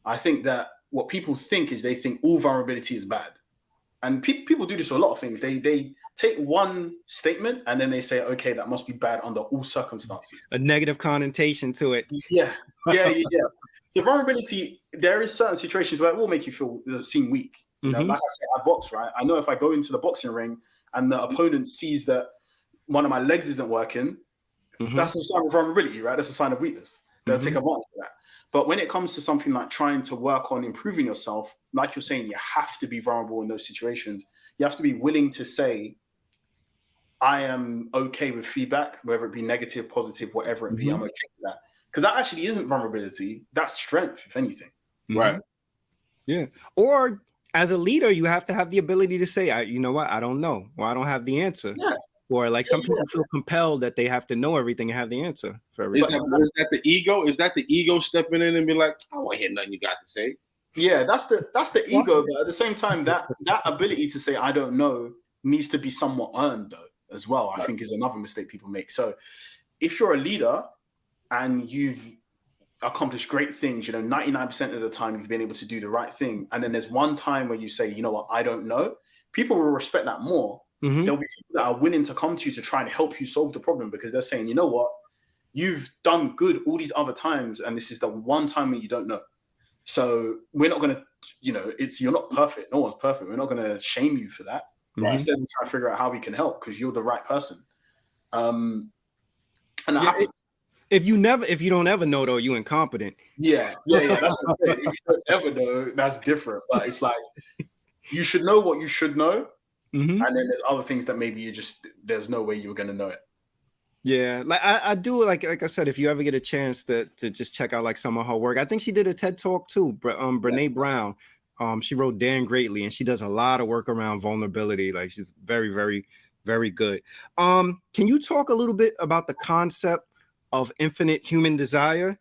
I think that what people think is they think all vulnerability is bad. And people do this with a lot of things. They take one statement and then they say, okay, that must be bad under all circumstances. A negative connotation to it. Yeah. So vulnerability, there is certain situations where it will make you seem weak. You know, like I said, I box, right? I know if I go into the boxing ring and the opponent sees that one of my legs isn't working, that's a sign of vulnerability, right? That's a sign of weakness. They'll take advantage of that. But when it comes to something like trying to work on improving yourself, like you're saying, you have to be vulnerable in those situations. You have to be willing to say, I am okay with feedback, whether it be negative, positive, whatever it be, I'm okay with that. Because that actually isn't vulnerability. That's strength, if anything. Right. Yeah. Or as a leader, you have to have the ability to say, you know what, I don't know, or I don't have the answer. Yeah. Or like some people feel compelled that they have to know everything and have the answer for everything. Is that the ego? Is that the ego stepping in and be like, I don't want to hear nothing you got to say? Yeah, that's the ego. But at the same time, that ability to say I don't know needs to be somewhat earned though, as well. I think is another mistake people make. So if you're a leader and you've accomplished great things, 99% of the time you've been able to do the right thing, and then there's one time where you say, you know what, I don't know, people will respect that more. There'll be people that are willing to come to you to try and help you solve the problem because they're saying, you know what, you've done good all these other times, and this is the one time that you don't know. So we're not going to, you're not perfect. No one's perfect. We're not going to shame you for that. Right? Instead, we try to figure out how we can help because you're the right person. If you don't ever know though, you're incompetent. Yeah. That's what I'm saying. If you don't ever know, that's different. But it's like you should know what you should know. And then there's other things that maybe there's no way you were going to know it. Yeah, like I do, like I said, if you ever get a chance to just check out like some of her work. I think she did a TED Talk too, Brene Brown. She wrote Daring Greatly, and she does a lot of work around vulnerability. Like she's very, very, very good. Can you talk a little bit about the concept of infinite human desire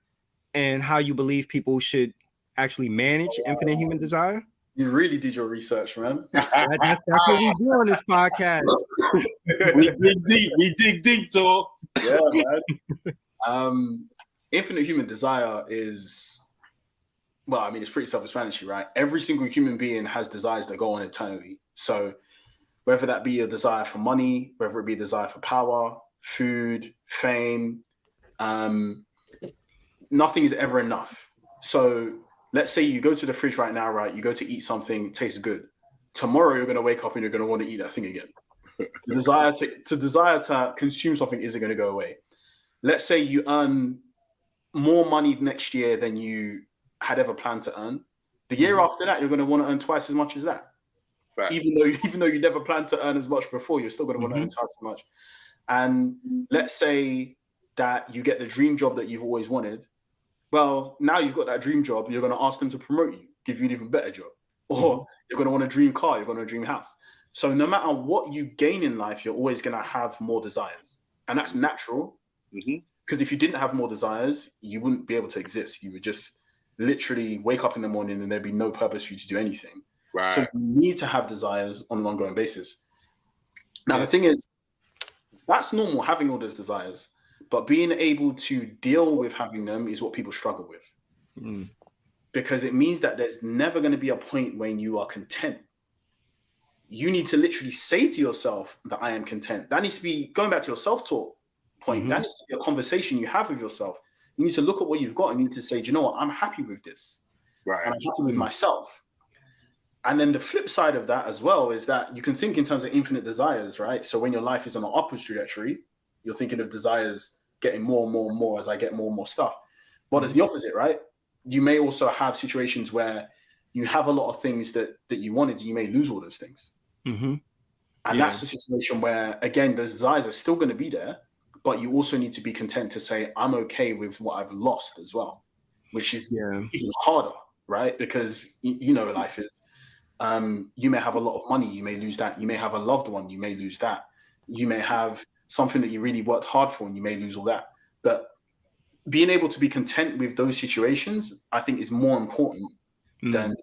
and how you believe people should actually manage infinite human desire? You really did your research, man. That's what we do on this podcast. We dig deep, Tor. Yeah, man. Infinite human desire is, it's pretty self-explanatory, right? Every single human being has desires that go on eternally. So whether that be a desire for money, whether it be a desire for power, food, fame, nothing is ever enough. So let's say you go to the fridge right now, right? You go to eat something, it tastes good. Tomorrow you're going to wake up and you're going to want to eat that thing again. The desire to consume something isn't going to go away. Let's say you earn more money next year than you had ever planned to earn. The year after that, you're going to want to earn twice as much as that. Right. Even though you never planned to earn as much before, you're still going to want to earn twice as much. And let's say that you get the dream job that you've always wanted. Well, now you've got that dream job, you're going to ask them to promote you, give you an even better job. Or you're going to want a dream car, you're going to want a dream house. So no matter what you gain in life, you're always going to have more desires. And that's natural. Because if you didn't have more desires, you wouldn't be able to exist. You would just literally wake up in the morning and there'd be no purpose for you to do anything. Right. So you need to have desires on an ongoing basis. Now, the thing is, that's normal, having all those desires. But being able to deal with having them is what people struggle with. Because it means that there's never going to be a point when you are content. You need to literally say to yourself that I am content. That needs to be, going back to your self-talk point, that needs to be a conversation you have with yourself. You need to look at what you've got and you need to say, do you know what? I'm happy with this. Right. And I'm happy with myself. And then the flip side of that as well is that you can think in terms of infinite desires, right? So when your life is on an upwards trajectory, you're thinking of desires getting more and more and more as I get more and more stuff. But it's the opposite, right? You may also have situations where you have a lot of things that you wanted, you may lose all those things. And that's a situation where, again, those desires are still going to be there, but you also need to be content to say, I'm okay with what I've lost as well, which is even harder, right? Because you know, life is, you may have a lot of money, you may lose that. You may have a loved one, you may lose that. You may have something that you really worked hard for and you may lose all that. But being able to be content with those situations, I think, is more important than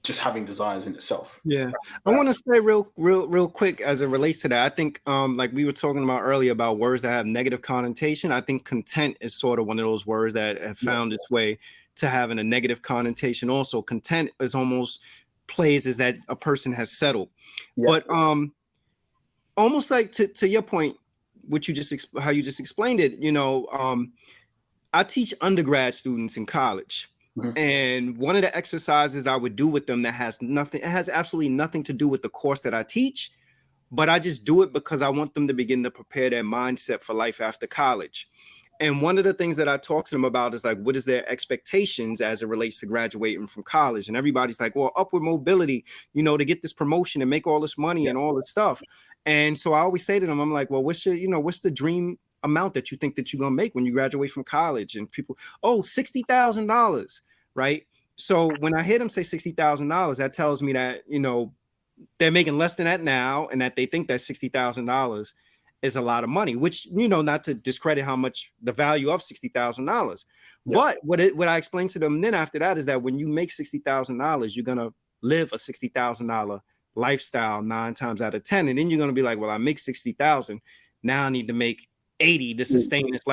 just having desires in itself. Yeah. I want to say real quick as it relates to that. I think like we were talking about earlier about words that have negative connotation. I think content is sort of one of those words that have found its way to having a negative connotation. Also, content is almost plays as that a person has settled. But almost like to your point, what you just how you just explained it, you know, I teach undergrad students in college. And one of the exercises I would do with them that has nothing, it has absolutely nothing to do with the course that I teach, but I just do it because I want them to begin to prepare their mindset for life after college. And one of the things that I talk to them about is like, what is their expectations as it relates to graduating from college? And everybody's like, well, upward mobility, you know, to get this promotion and make all this money and all this stuff. And so I always say to them, I'm like, well, what's the dream amount that you think that you're going to make when you graduate from college? And people, oh, $60,000, right? So when I hear them say $60,000, that tells me that, you know, they're making less than that now, and that they think that $60,000 is a lot of money, which, you know, not to discredit how much the value of $60,000. But what I explained to them then after that is that when you make $60,000, you're going to live a $60,000 lifestyle 9 times out of 10. And then you're going to be like, well, I make 60,000. Now I need to make 80 to sustain this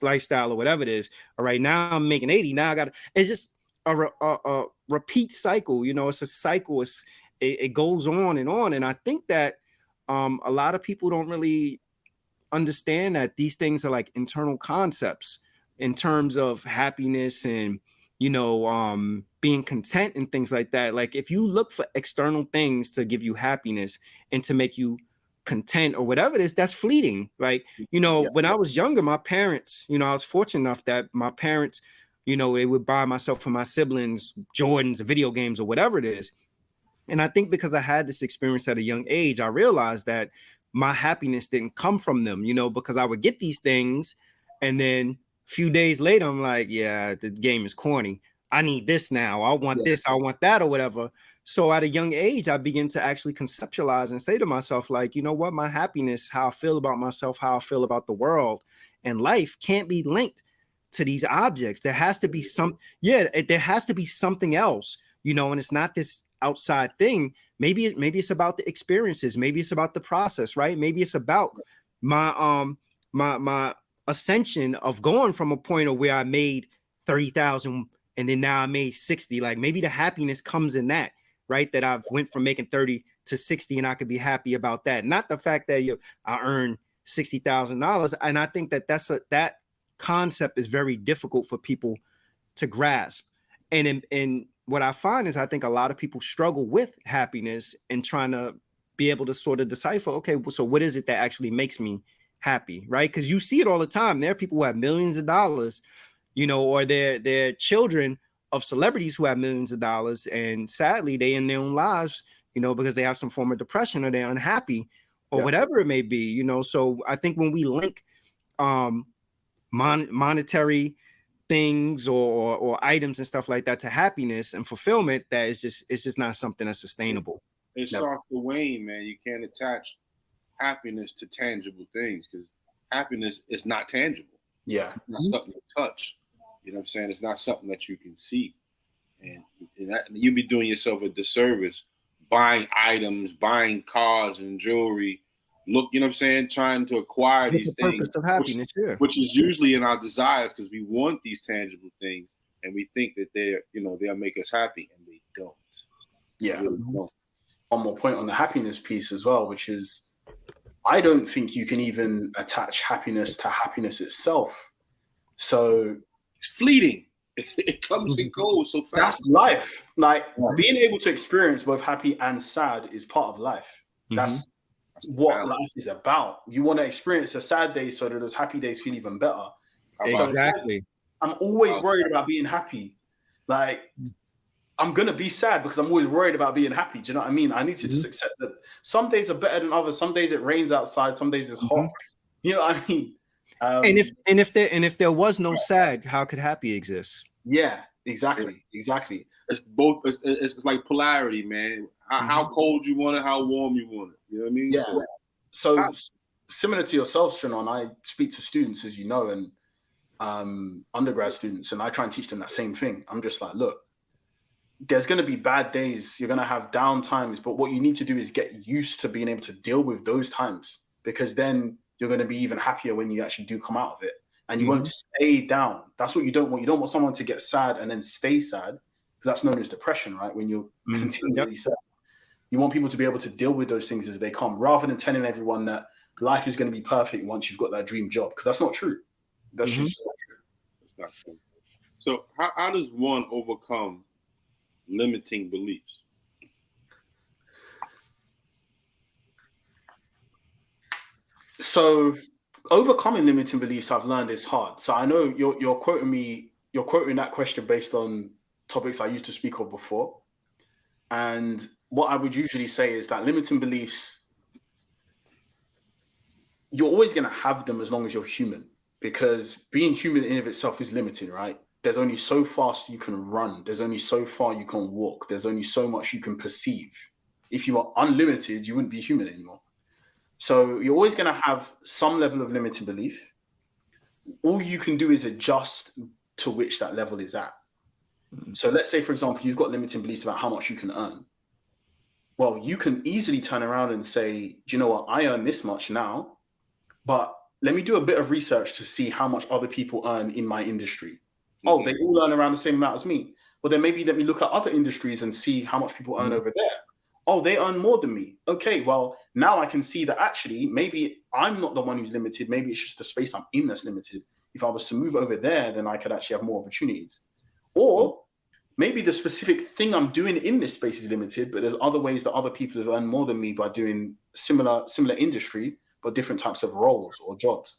lifestyle or whatever it is. All right, now I'm making 80. Now I got it's just a repeat cycle. You know, it's a cycle. It goes on. And I think that a lot of people don't really understand that these things are like internal concepts in terms of happiness and, you know, being content and things like that. Like if you look for external things to give you happiness and to make you content or whatever it is, that's fleeting. Like, you know, when I was younger, my parents, you know, I was fortunate enough that my parents, you know, they would buy myself and my siblings Jordans, video games, or whatever it is. And I think because I had this experience at a young age, I realized that my happiness didn't come from them, you know, because I would get these things and then a few days later, I'm like, yeah, the game is corny. I need this now. I want this, I want that, or whatever. So at a young age, I began to actually conceptualize and say to myself, like, you know what, my happiness, how I feel about myself, how I feel about the world and life can't be linked to these objects. There has to be there has to be something else, you know, and it's not this outside thing. Maybe it's about the experiences. Maybe it's about the process, right? Maybe it's about my my ascension of going from a point of where I made 30,000 and then now I made 60. Like maybe the happiness comes in that, right? That I've went from making 30 to 60 and I could be happy about that. Not the fact that I earned $60,000. And I think that that concept is very difficult for people to grasp. And what I find is I think a lot of people struggle with happiness and trying to be able to sort of decipher, okay, so what is it that actually makes me happy, right? Because you see it all the time. There are people who have millions of dollars, you know, or they're children of celebrities who have millions of dollars, and sadly they end their own lives, you know, because they have some form of depression or they're unhappy or whatever it may be, you know. So I think when we link monetary things or items and stuff like that to happiness and fulfillment, that it's just not something that's sustainable. It starts to wane, man. You can't attach happiness to tangible things because happiness is not tangible. Yeah, it's not something to touch. You know what I'm saying? It's not something that you can see, and you be doing yourself a disservice buying items, buying cars and jewelry. Look, you know what I'm saying? Trying to acquire these things, of happiness, which is usually in our desires because we want these tangible things and we think that they'll make us happy, and they don't. Yeah. Really don't. One more point on the happiness piece as well, which is I don't think you can even attach happiness to happiness itself. So it's fleeting. It comes and goes so fast. That's life. Like being able to experience both happy and sad is part of life. That's what life is about. You want to experience the sad days so that those happy days feel even better. Exactly. So I'm always worried about being happy. Like I'm gonna be sad because I'm always worried about being happy. Do you know what I mean? I need to just accept that some days are better than others. Some days it rains outside. Some days it's hot. You know what I mean? And if there was no sad, how could happy exist? Yeah, exactly. It's both. It's like polarity, man. How cold you want it, how warm you want it. You know what I mean? Yeah. So similar to yourself, Shannon, I speak to students, as you know, and undergrad students, and I try and teach them that same thing. I'm just like, look, there's going to be bad days. You're going to have down times, but what you need to do is get used to being able to deal with those times, because then you're going to be even happier when you actually do come out of it, and you won't stay down. That's what you don't want. You don't want someone to get sad and then stay sad, because that's known as depression, right? When you're continually sad. You want people to be able to deal with those things as they come, rather than telling everyone that life is going to be perfect once you've got that dream job, because that's not true. That's just not true. It's not true. So how does one overcome limiting beliefs? So overcoming limiting beliefs, I've learned, is hard. So I know you're quoting that question based on topics I used to speak of before. And what I would usually say is that limiting beliefs, you're always going to have them as long as you're human, because being human in and of itself is limiting, right? There's only so fast you can run. There's only so far you can walk. There's only so much you can perceive. If you are unlimited, you wouldn't be human anymore. So you're always going to have some level of limiting belief. All you can do is adjust to which that level is at. So let's say, for example, you've got limiting beliefs about how much you can earn. Well, you can easily turn around and say, do you know what? I earn this much now, but let me do a bit of research to see how much other people earn in my industry. Oh, they all earn around the same amount as me. Well, then maybe let me look at other industries and see how much people earn over there. Oh, they earn more than me. Okay, well, now I can see that actually maybe I'm not the one who's limited. Maybe it's just the space I'm in that's limited. If I was to move over there, then I could actually have more opportunities. Or maybe the specific thing I'm doing in this space is limited, but there's other ways that other people have earned more than me by doing similar industry, but different types of roles or jobs.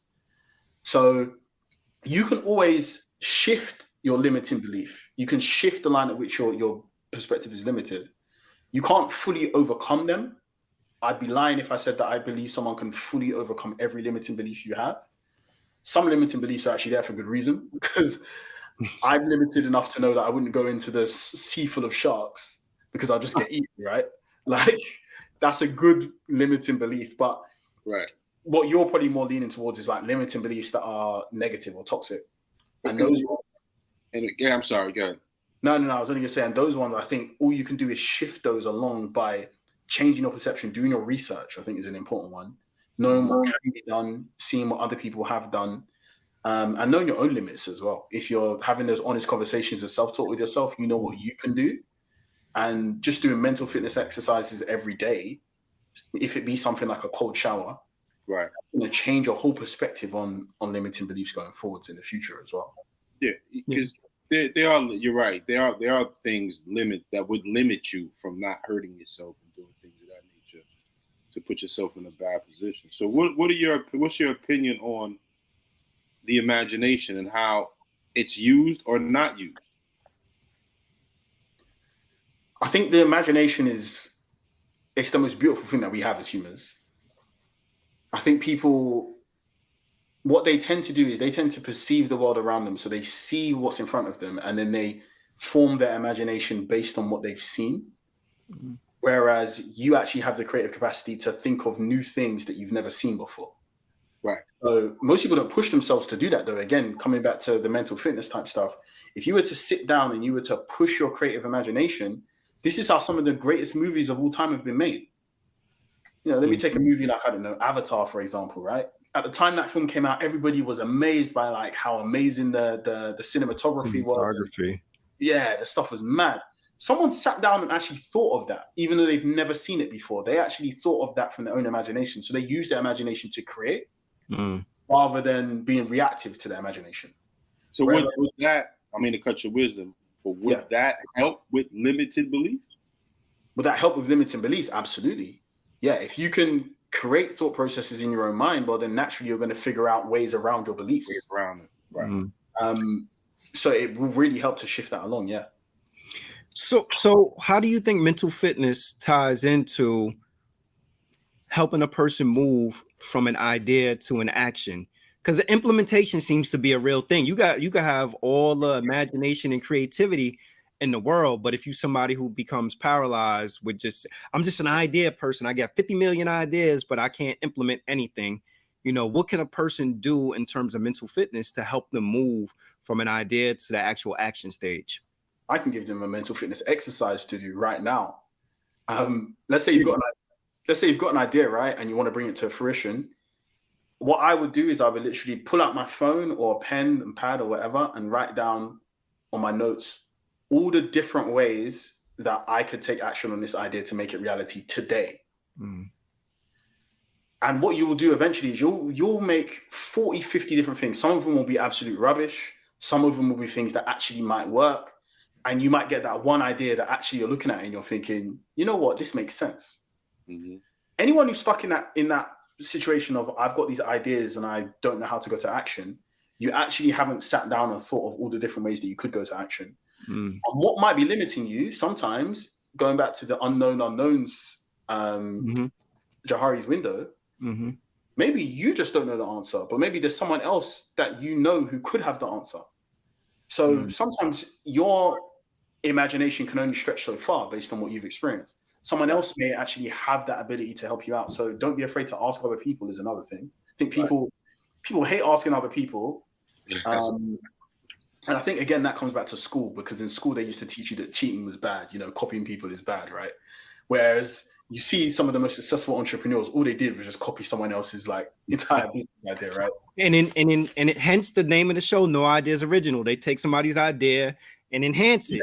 So you can always shift your limiting belief. You can shift the line at which your perspective is limited. You can't fully overcome them. I'd be lying if I said that I believe someone can fully overcome every limiting belief you have. Some limiting beliefs are actually there for good reason, because I'm limited enough to know that I wouldn't go into the sea full of sharks because I'll just get eaten, right? Like, that's a good limiting belief. But what you're probably more leaning towards is like limiting beliefs that are negative or toxic. And those ones, I'm sorry, go ahead. No, I was only going to say, and those ones, I think all you can do is shift those along by changing your perception, doing your research, I think is an important one. Knowing what can be done, seeing what other people have done, and knowing your own limits as well. If you're having those honest conversations of self-talk with yourself, you know what you can do. And just doing mental fitness exercises every day, if it be something like a cold shower, right, going to change your whole perspective on limiting beliefs going forwards in the future as well. Yeah, because they are. You're right. There are things that would limit you from not hurting yourself and doing things of that nature to put yourself in a bad position. So, what's your opinion on the imagination and how it's used or not used? I think the imagination it's the most beautiful thing that we have as humans. I think people, what they tend to do is they tend to perceive the world around them. So they see what's in front of them and then they form their imagination based on what they've seen. Mm-hmm. Whereas you actually have the creative capacity to think of new things that you've never seen before. Right. So most people don't push themselves to do that, though. Again, coming back to the mental fitness type stuff, if you were to sit down and you were to push your creative imagination, this is how some of the greatest movies of all time have been made. You know, let me take a movie like, I don't know, Avatar, for example, right? At the time that film came out, everybody was amazed by like how amazing the cinematography was. And, yeah, the stuff was mad. Someone sat down and actually thought of that, even though they've never seen it before. They actually thought of that from their own imagination. So they used their imagination to create rather than being reactive to their imagination. So with that, I mean to cut your wisdom, but would that help with limited belief? Would that help with limiting beliefs? Absolutely. Yeah, if you can create thought processes in your own mind, well, then naturally you're going to figure out ways around your beliefs. Ways around it. Right. Mm-hmm. So it will really help to shift that along. Yeah. So how do you think mental fitness ties into helping a person move from an idea to an action? Because the implementation seems to be a real thing. You can have all the imagination and creativity in the world, but if you somebody who becomes paralyzed with I'm just an idea person, I got 50 million ideas, but I can't implement anything. What can a person do in terms of mental fitness to help them move from an idea to the actual action stage? I can give them a mental fitness exercise to do right now. Let's say you've got an idea, right, and you want to bring it to fruition. What I would do is I would literally pull out my phone or a pen and pad or whatever and write down on my notes all the different ways that I could take action on this idea to make it reality today. Mm. And what you will do eventually is you'll make 40, 50 different things. Some of them will be absolute rubbish. Some of them will be things that actually might work. And you might get that one idea that actually you're looking at and you're thinking, you know what, this makes sense. Mm-hmm. Anyone who's stuck in that situation of I've got these ideas and I don't know how to go to action, you actually haven't sat down and thought of all the different ways that you could go to action. Mm. And what might be limiting you sometimes, going back to the unknown unknowns, Johari's window, maybe you just don't know the answer, but maybe there's someone else that you know who could have the answer. So sometimes your imagination can only stretch so far based on what you've experienced. Someone else may actually have that ability to help you out. So don't be afraid to ask other people is another thing. I think people hate asking other people. And I think, again, that comes back to school, because in school, they used to teach you that cheating was bad. Copying people is bad, right? Whereas you see some of the most successful entrepreneurs, all they did was just copy someone else's entire business idea, right? And hence the name of the show, No Ideas Original. They take somebody's idea and enhance it.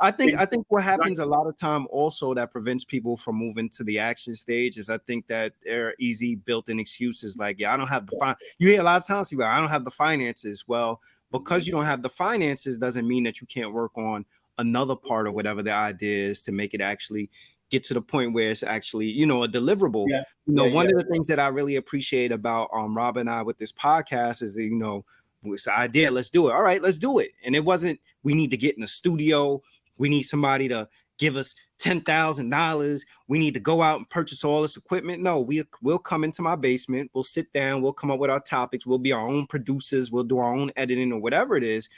I think what happens a lot of time also that prevents people from moving to the action stage is I think that there are easy built-in excuses like, I don't have the you hear a lot of times people, I don't have the finances. Well, because you don't have the finances doesn't mean that you can't work on another part of whatever the idea is to make it actually get to the point where it's actually, a deliverable. One of the things that I really appreciate about Rob and I with this podcast is that, it's an idea, let's do it. All right, let's do it. And it wasn't, we need to get in a studio. We need somebody to give us $10,000. We need to go out and purchase all this equipment. No, we'll come into my basement. We'll sit down. We'll come up with our topics. We'll be our own producers. We'll do our own editing or whatever it is,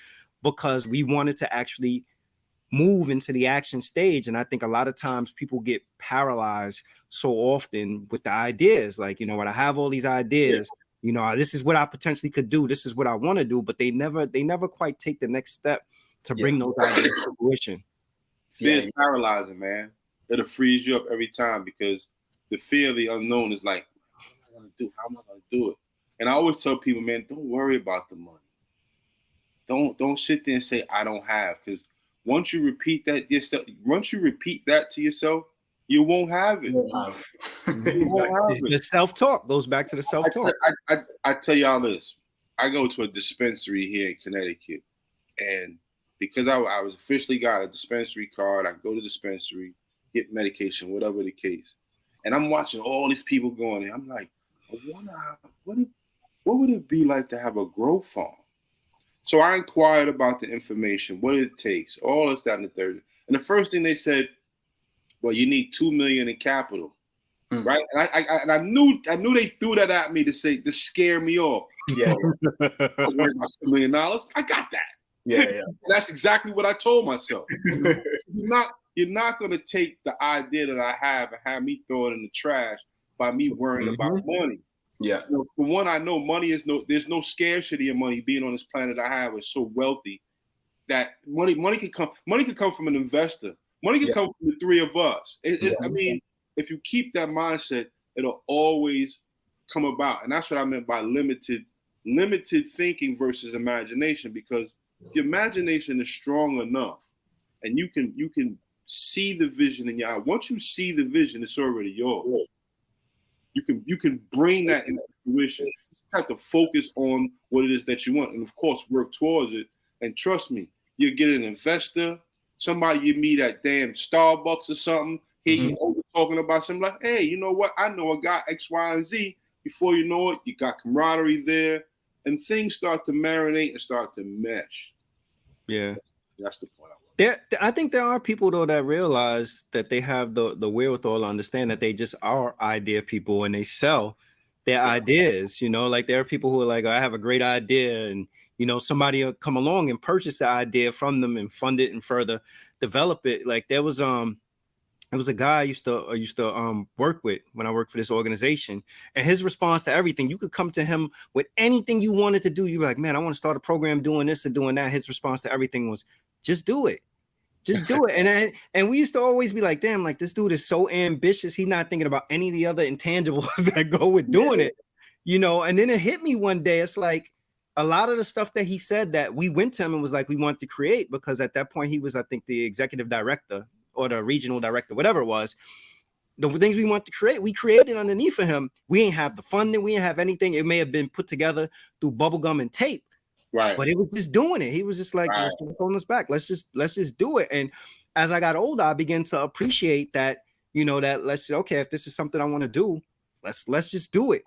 because we wanted to actually move into the action stage. And I think a lot of times people get paralyzed so often with the ideas. Like, when I have all these ideas, this is what I potentially could do. This is what I want to do, but they never quite take the next step to bring those ideas to fruition. Fear is paralyzing, man. It'll freeze you up every time because the fear of the unknown is like, how am I going to do it? And I always tell people, man, don't worry about the money. Don't sit there and say, I don't have, because once you repeat that to yourself, you won't have it. The self-talk goes back to the self-talk. I tell y'all this. I go to a dispensary here in Connecticut, and because I was officially got a dispensary card, I go to the dispensary, get medication, whatever the case. And I'm watching all these people going in. I'm like, I wonder what would it be like to have a grow farm? So I inquired about the information, what it takes, all this, that, and the third. And the first thing they said, well, you need $2 million in capital, right? And I knew they threw that at me to scare me off. Yeah. I was worried about $2 million. I got that. Yeah. That's exactly what I told myself. You're not going to take the idea that I have and have me throw it in the trash by me worrying about money. Yeah. For one, I know there's no scarcity of money. Being on this planet I have is so wealthy that money can come from an investor. Money can come from the three of us. I mean, if you keep that mindset, it'll always come about. And that's what I meant by limited thinking versus imagination, because if your imagination is strong enough and you can see the vision in your eye, once you see the vision, it's already yours. You can bring that into fruition. You have to focus on what it is that you want. And of course, work towards it. And trust me, you'll get an investor, somebody you meet at damn Starbucks or something, hear you over talking about something like, hey, you know what? I know a guy X, Y, and Z. Before you know it, you got camaraderie there, and things start to marinate and start to mesh. Yeah. That's the point. I think there are people though that realize that they have the wherewithal to understand that they just are idea people and they sell their ideas. You know, like there are people who are like, I have a great idea, and you know, somebody will come along and purchase the idea from them and fund it and further develop it. Like there was a guy I used to work with when I worked for this organization, and his response to everything, you could come to him with anything you wanted to do. You were like, man, I want to start a program doing this and doing that. His response to everything was, just do it. Just do it. And we used to always be like, damn, like this dude is so ambitious. He's not thinking about any of the other intangibles that go with doing it, you know? And then it hit me one day. It's like a lot of the stuff that he said that we went to him and was like, we want to create, because at that point he was, I think, the executive director or the regional director, whatever it was. The things we want to create, we created underneath of him. We ain't have the funding. We ain't have anything. It may have been put together through bubblegum and tape. Right. But it was just doing it. He was just like, let's hold us back. Let's just do it. And as I got older, I began to appreciate that, you know, that let's say, okay, if this is something I want to do, let's just do it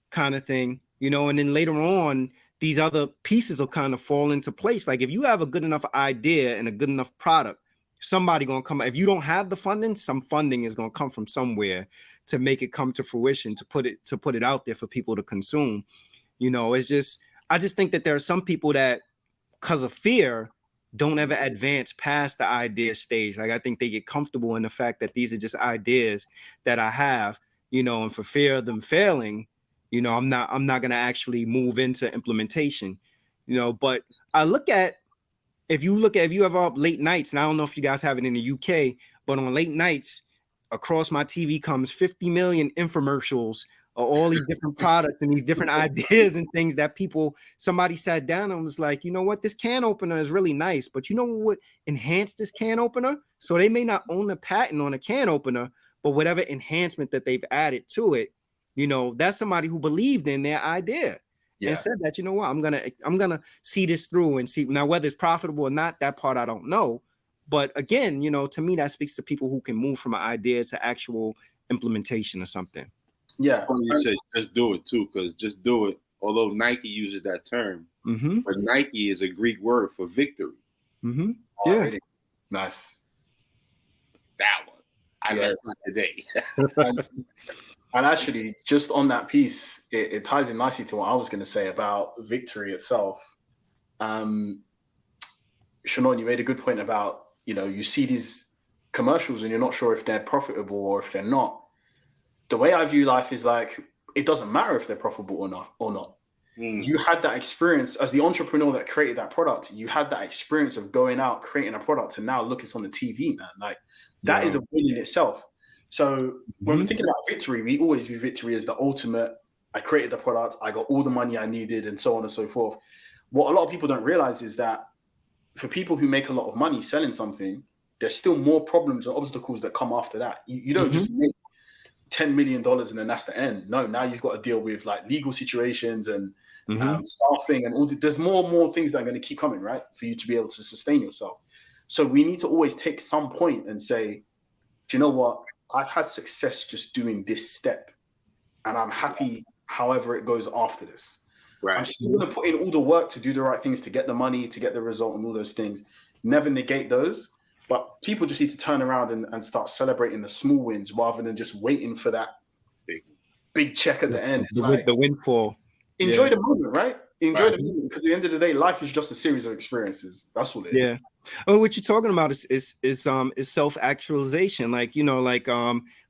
kind of thing, you know. And then later on, these other pieces will kind of fall into place. Like if you have a good enough idea and a good enough product, somebody gonna come. If you don't have the funding, some funding is gonna come from somewhere to make it come to fruition, to put it out there for people to consume. You know, it's just, I just think that there are some people that, because of fear, don't ever advance past the idea stage. Like I think they get comfortable in the fact that these are just ideas that I have, you know, and for fear of them failing, you know, I'm not gonna actually move into implementation, you know. But I look at, if you ever up late nights, and I don't know if you guys have it in the UK, but on late nights across my TV comes 50 million infomercials of all these different products and these different ideas and things that somebody sat down and was like, you know what, this can opener is really nice, but you know what enhanced this can opener? So they may not own the patent on a can opener, but whatever enhancement that they've added to it, you know, that's somebody who believed in their idea. And said that, you know what, I'm gonna see this through and see. Now, whether it's profitable or not, that part I don't know. But again, you know, to me, that speaks to people who can move from an idea to actual implementation or something. Yeah. You say just do it too, because just do it, although Nike uses that term, but Nike is a Greek word for victory. Yeah. Already. Nice. That one. I learned today. And actually, just on that piece, it ties in nicely to what I was going to say about victory itself. Shannon, you made a good point about, you know, you see these commercials and you're not sure if they're profitable or if they're not. The way I view life is like, it doesn't matter if they're profitable or not. You had that experience as the entrepreneur that created that product. You had that experience of going out, creating a product, and now look, it's on the TV, man. Like that is a win in itself. So when we're thinking about victory, we always view victory as the ultimate. I created the product, I got all the money I needed, and so on and so forth. What a lot of people don't realize is that for people who make a lot of money selling something, there's still more problems and obstacles that come after that. You don't just make $10 million and then that's the end. No, now you've got to deal with like legal situations and staffing and all. There's more and more things that are going to keep coming, right, for you to be able to sustain yourself. So we need to always take some point and say, do you know what? I've had success just doing this step, and I'm happy however it goes after this. Right. I'm still going to put in all the work to do the right things, to get the money, to get the result, and all those things. Never negate those, but people just need to turn around and start celebrating the small wins rather than just waiting for that big check at the end. It's like the windfall. Enjoy the moment, right? Enjoy the moment, because at the end of the day, life is just a series of experiences. That's what it is. Yeah. Oh, what you're talking about is self-actualization. Like, you know, like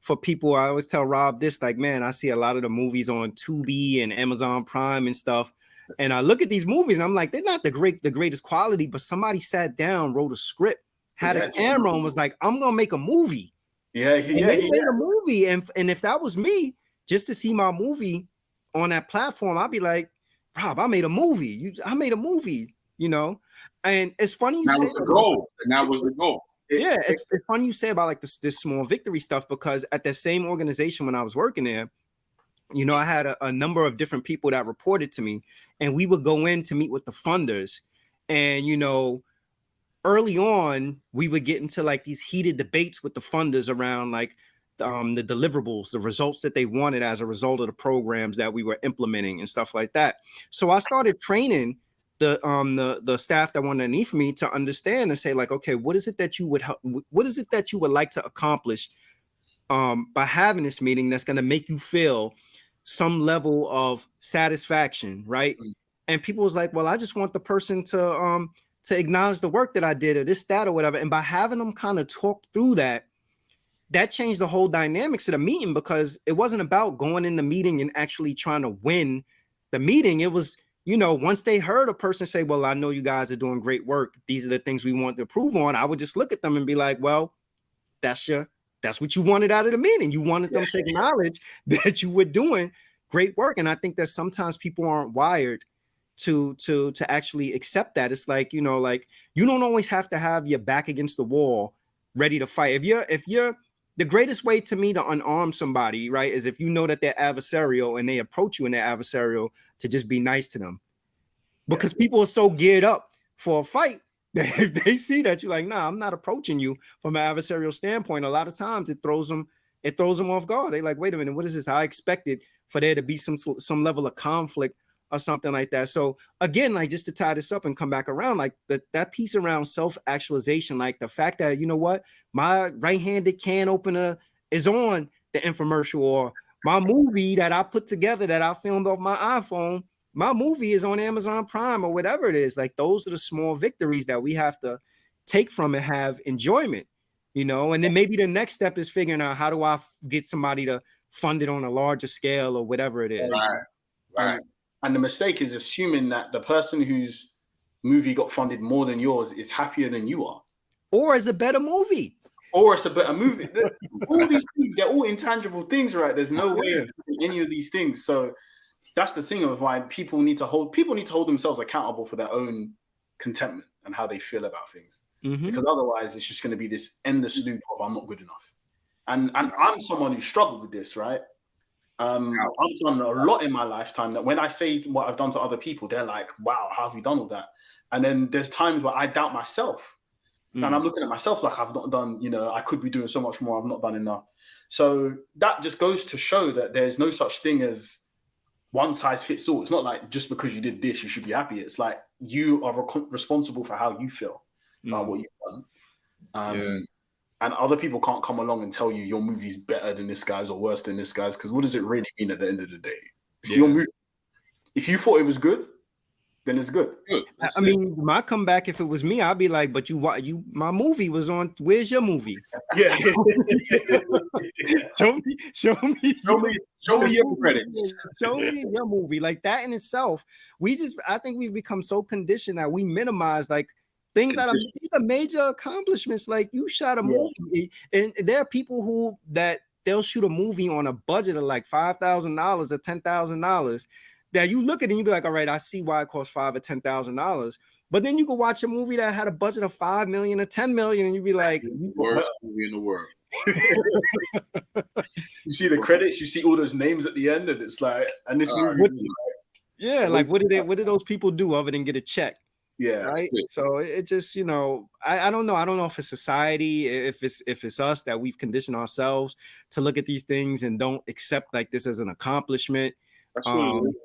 for people, I always tell Rob this, like, man, I see a lot of the movies on Tubi and Amazon Prime and stuff. And I look at these movies and I'm like, they're not the greatest quality, but somebody sat down, wrote a script, had a camera and was like, I'm gonna make a movie. They made a movie. And if that was me, just to see my movie on that platform, I'd be like, Rob, I made a movie. I made a movie, you know. And it's funny that was the goal. And that was the goal. Yeah, it's funny you say about like this small victory stuff, because at that same organization when I was working there, you know, I had a number of different people that reported to me, and we would go in to meet with the funders. And, you know, early on, we would get into like these heated debates with the funders around like the deliverables, the results that they wanted as a result of the programs that we were implementing and stuff like that. So I started training the staff that were underneath me to understand and say like, okay, what is it that you would like to accomplish by having this meeting that's going to make you feel some level of satisfaction, right? And people was like, well, I just want the person to acknowledge the work that I did or this, that, or whatever. And by having them kind of talk through that changed the whole dynamics of the meeting, because it wasn't about going in the meeting and actually trying to win the meeting. It was, you know, once they heard a person say, well, I know you guys are doing great work, these are the things we want to improve on, I would just look at them and be like, well, that's what you wanted out of the meeting. You wanted them to acknowledge that you were doing great work. And I think that sometimes people aren't wired to actually accept that. It's like, you know, like you don't always have to have your back against the wall ready to fight. If you're the greatest way to me to unarm somebody, right, is if you know that they're adversarial and they approach you in their adversarial, to just be nice to them. Because people are so geared up for a fight that if they see that you're like, nah, I'm not approaching you from an adversarial standpoint, a lot of times it throws them off guard. They're like, wait a minute, what is this? I expected for there to be some level of conflict or something like that. So again, like just to tie this up and come back around, like that piece around self-actualization, like the fact that, you know what, my right-handed can opener is on the infomercial, or my movie that I put together that I filmed off my iPhone, my movie is on Amazon Prime or whatever it is. Like those are the small victories that we have to take from and have enjoyment, you know. And then maybe the next step is figuring out, how do I get somebody to fund it on a larger scale or whatever it is. Right. And the mistake is assuming that the person whose movie got funded more than yours is happier than you are, or is a better movie, or it's a better movie. All these things, they're all intangible things, right? There's no way of doing any of these things. So that's the thing of why people need to hold themselves accountable for their own contentment and how they feel about things. Because otherwise it's just going to be this endless loop of I'm not good enough. And I'm someone who struggled with this, right? I've done a lot in my lifetime that when I say what I've done to other people, they're like, wow, how have you done all that? And then there's times where I doubt myself. And I'm looking at myself like I've not done, you know, I could be doing so much more. I've not done enough. So that just goes to show that there's no such thing as one size fits all. It's not like just because you did this, you should be happy. It's like you are responsible for how you feel about what you've done. And other people can't come along and tell you your movie's better than this guy's or worse than this guy's, because what does it really mean at the end of the day? It's your movie. If you thought it was good, then it's good. I mean, my comeback, if it was me, I'd be like, but my movie was on, where's your movie? Yeah. show me your credits. Show me your movie. Like that in itself, I think we've become so conditioned that we minimize like things that these are major accomplishments. Like you shot a movie, and there are people that they'll shoot a movie on a budget of like $5,000 or $10,000. That you look at it and you be like, all right, I see why it costs $5,000 or $10,000. But then you could watch a movie that had a budget of $5 million or $10 million, and you'd be like, worst movie in the world. You see the credits, you see all those names at the end, and it's like, and this movie. What did those people do other than get a check? Yeah. Right. So it just, you know, I don't know. I don't know if it's society, if it's us that we've conditioned ourselves to look at these things and don't accept like this as an accomplishment. That's what it is.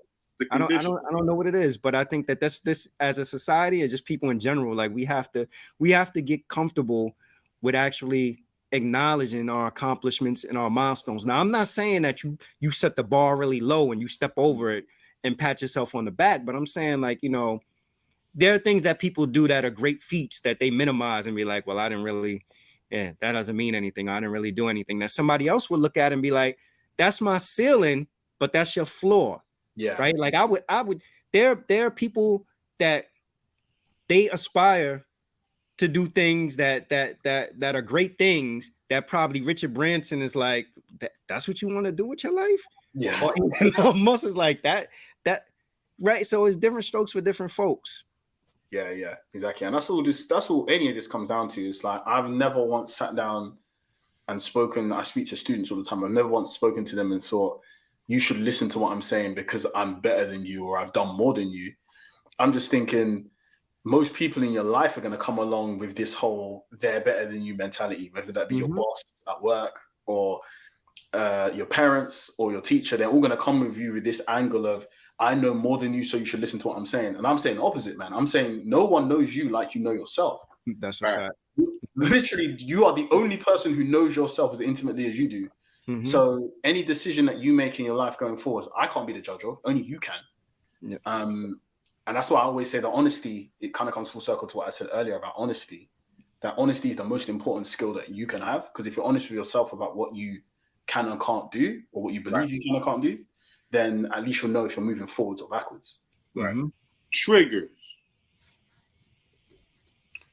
I don't know what it is, but I think that this as a society and just people in general, like we have to get comfortable with actually acknowledging our accomplishments and our milestones. Now, I'm not saying that you set the bar really low and you step over it and pat yourself on the back, but I'm saying like, you know, there are things that people do that are great feats that they minimize and be like, well, I didn't really, that doesn't mean anything. I didn't really do anything. That somebody else would look at and be like, that's my ceiling, but that's your floor. Yeah. Right. Like I would, there are people that they aspire to do things that are great things that probably Richard Branson is like, that's what you want to do with your life. Yeah. Or Musk is like that, right. So it's different strokes for different folks. Yeah, exactly. And that's all any of this comes down to. It's like, I've never once sat down and spoken. I speak to students all the time. I've never once spoken to them and thought, you should listen to what I'm saying because I'm better than you or I've done more than you. I'm just thinking most people in your life are going to come along with this whole they're better than you mentality, whether that be your boss at work or your parents or your teacher. They're all going to come with you with this angle of, I know more than you, so you should listen to what I'm saying. And I'm saying the opposite, man. I'm saying no one knows you like you know yourself. That's a fact. Literally, you are the only person who knows yourself as intimately as you do. So any decision that you make in your life going forward, I can't be the judge of. Only you can. Yeah. And that's why I always say that honesty, it kind of comes full circle to what I said earlier about honesty. That honesty is the most important skill that you can have. Because if you're honest with yourself about what you can and can't do, or what you believe you can and can't do, then at least you'll know if you're moving forwards or backwards. Right. Triggers.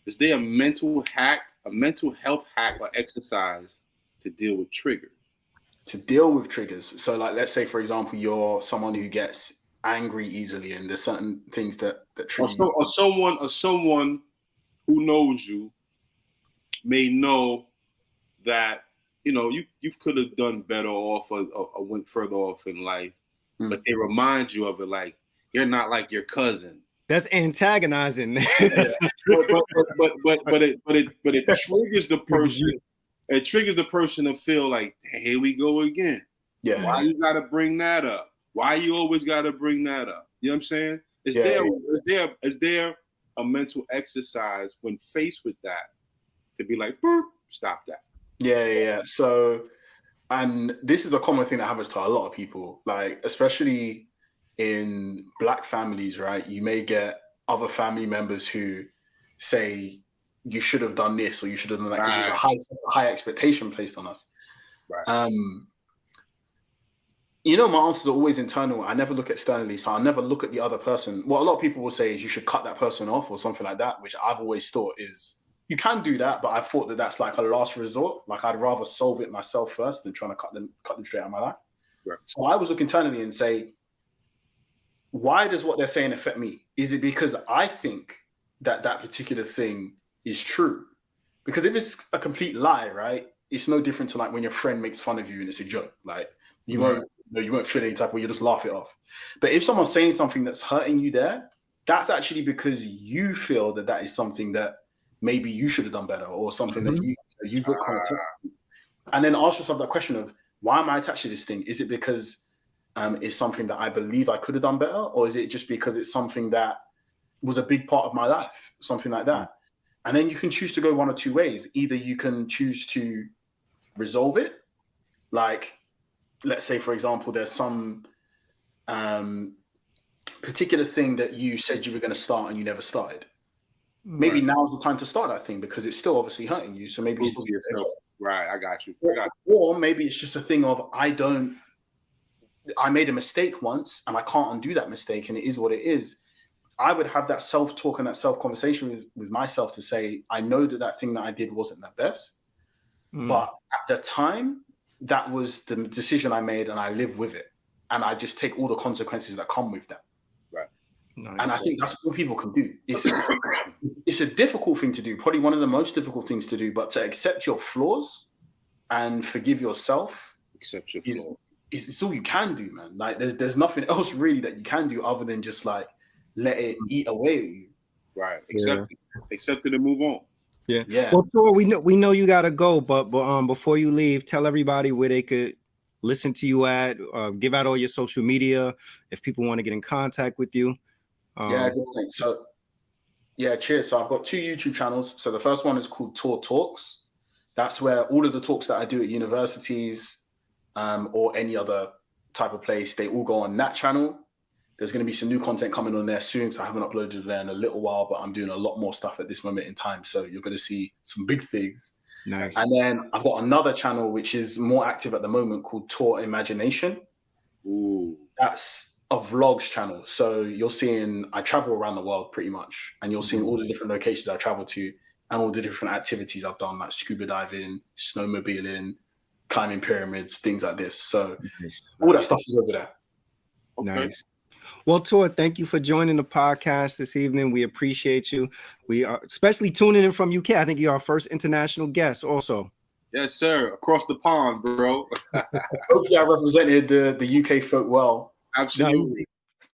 Is there a mental health hack or exercise to deal with triggers? To deal with triggers. So like, let's say, for example, you're someone who gets angry easily and there's certain things that trigger you. Or someone who knows you may know that, you know, you could have done better off or went further off in life, but they remind you of it, like, you're not like your cousin. That's antagonizing. but it triggers the person. It triggers the person to feel like, here we go again. Yeah. Why you gotta bring that up? Why you always gotta bring that up? You know what I'm saying? Is there a mental exercise when faced with that to be like, boop, stop that? Yeah. So, and this is a common thing that happens to a lot of people, like especially in Black families, right? You may get other family members who say you should have done this or you should have done that because there's a high expectation placed on us. Right. You know, my answers are always internal. I never look externally, so I never look at the other person. What a lot of people will say is you should cut that person off or something like that, which I've always thought is, you can do that, but I thought that that's like a last resort. Like I'd rather solve it myself first than trying to cut them straight out of my life. Right. So I was look internally and say, why does what they're saying affect me? Is it because I think that particular thing is true? Because if it's a complete lie, right, it's no different to like when your friend makes fun of you and it's a joke. Like you won't feel any type of way, you just laugh it off. But if someone's saying something that's hurting you there, that's actually because you feel that is something that maybe you should have done better or something that you've got kind of. And then ask yourself that question of, why am I attached to this thing? Is it because it's something that I believe I could have done better? Or is it just because it's something that was a big part of my life, something like that? And then you can choose to go one or two ways. Either you can choose to resolve it. Like, let's say, for example, there's some particular thing that you said you were going to start and you never started. Maybe now's the time to start that thing because it's still obviously hurting you. So maybe still yourself. Right, I got you. Or maybe it's just a thing of, I made a mistake once and I can't undo that mistake and it is what it is. I would have that self-talk and that self-conversation with myself to say, I know that thing that I did wasn't the best, but at the time, that was the decision I made and I live with it. And I just take all the consequences that come with that. Right. Nice. And I think that's all people can do. It's a difficult thing to do, probably one of the most difficult things to do, but to accept your flaws and forgive yourself. Accept your flaws. It's all you can do, man. Like there's nothing else really that you can do other than just like let it eat away at you. Right. Accept it and move on. Yeah. Well, Tor, we know you gotta go, but before you leave, tell everybody where they could listen to you at. Give out all your social media if people want to get in contact with you. Good thing. So, cheers. So I've got 2 YouTube channels. So the first one is called Tor Talks. That's where all of the talks that I do at universities or any other type of place, they all go on that channel. There's going to be some new content coming on there soon. So I haven't uploaded there in a little while, but I'm doing a lot more stuff at this moment in time. So you're going to see some big things. Nice. And then I've got another channel, which is more active at the moment called Tor Imagination. Ooh. That's a vlogs channel. So I travel around the world pretty much. And you're seeing all the different locations I travel to and all the different activities I've done, like scuba diving, snowmobiling, climbing pyramids, things like this. So all that stuff is over there. Okay. Nice. Well, Tor, thank you for joining the podcast this evening. We appreciate you. We are especially tuning in from UK. I think you're our first international guest also. Yes, sir. Across the pond, bro. Hopefully, I represented the UK folk well. Absolutely.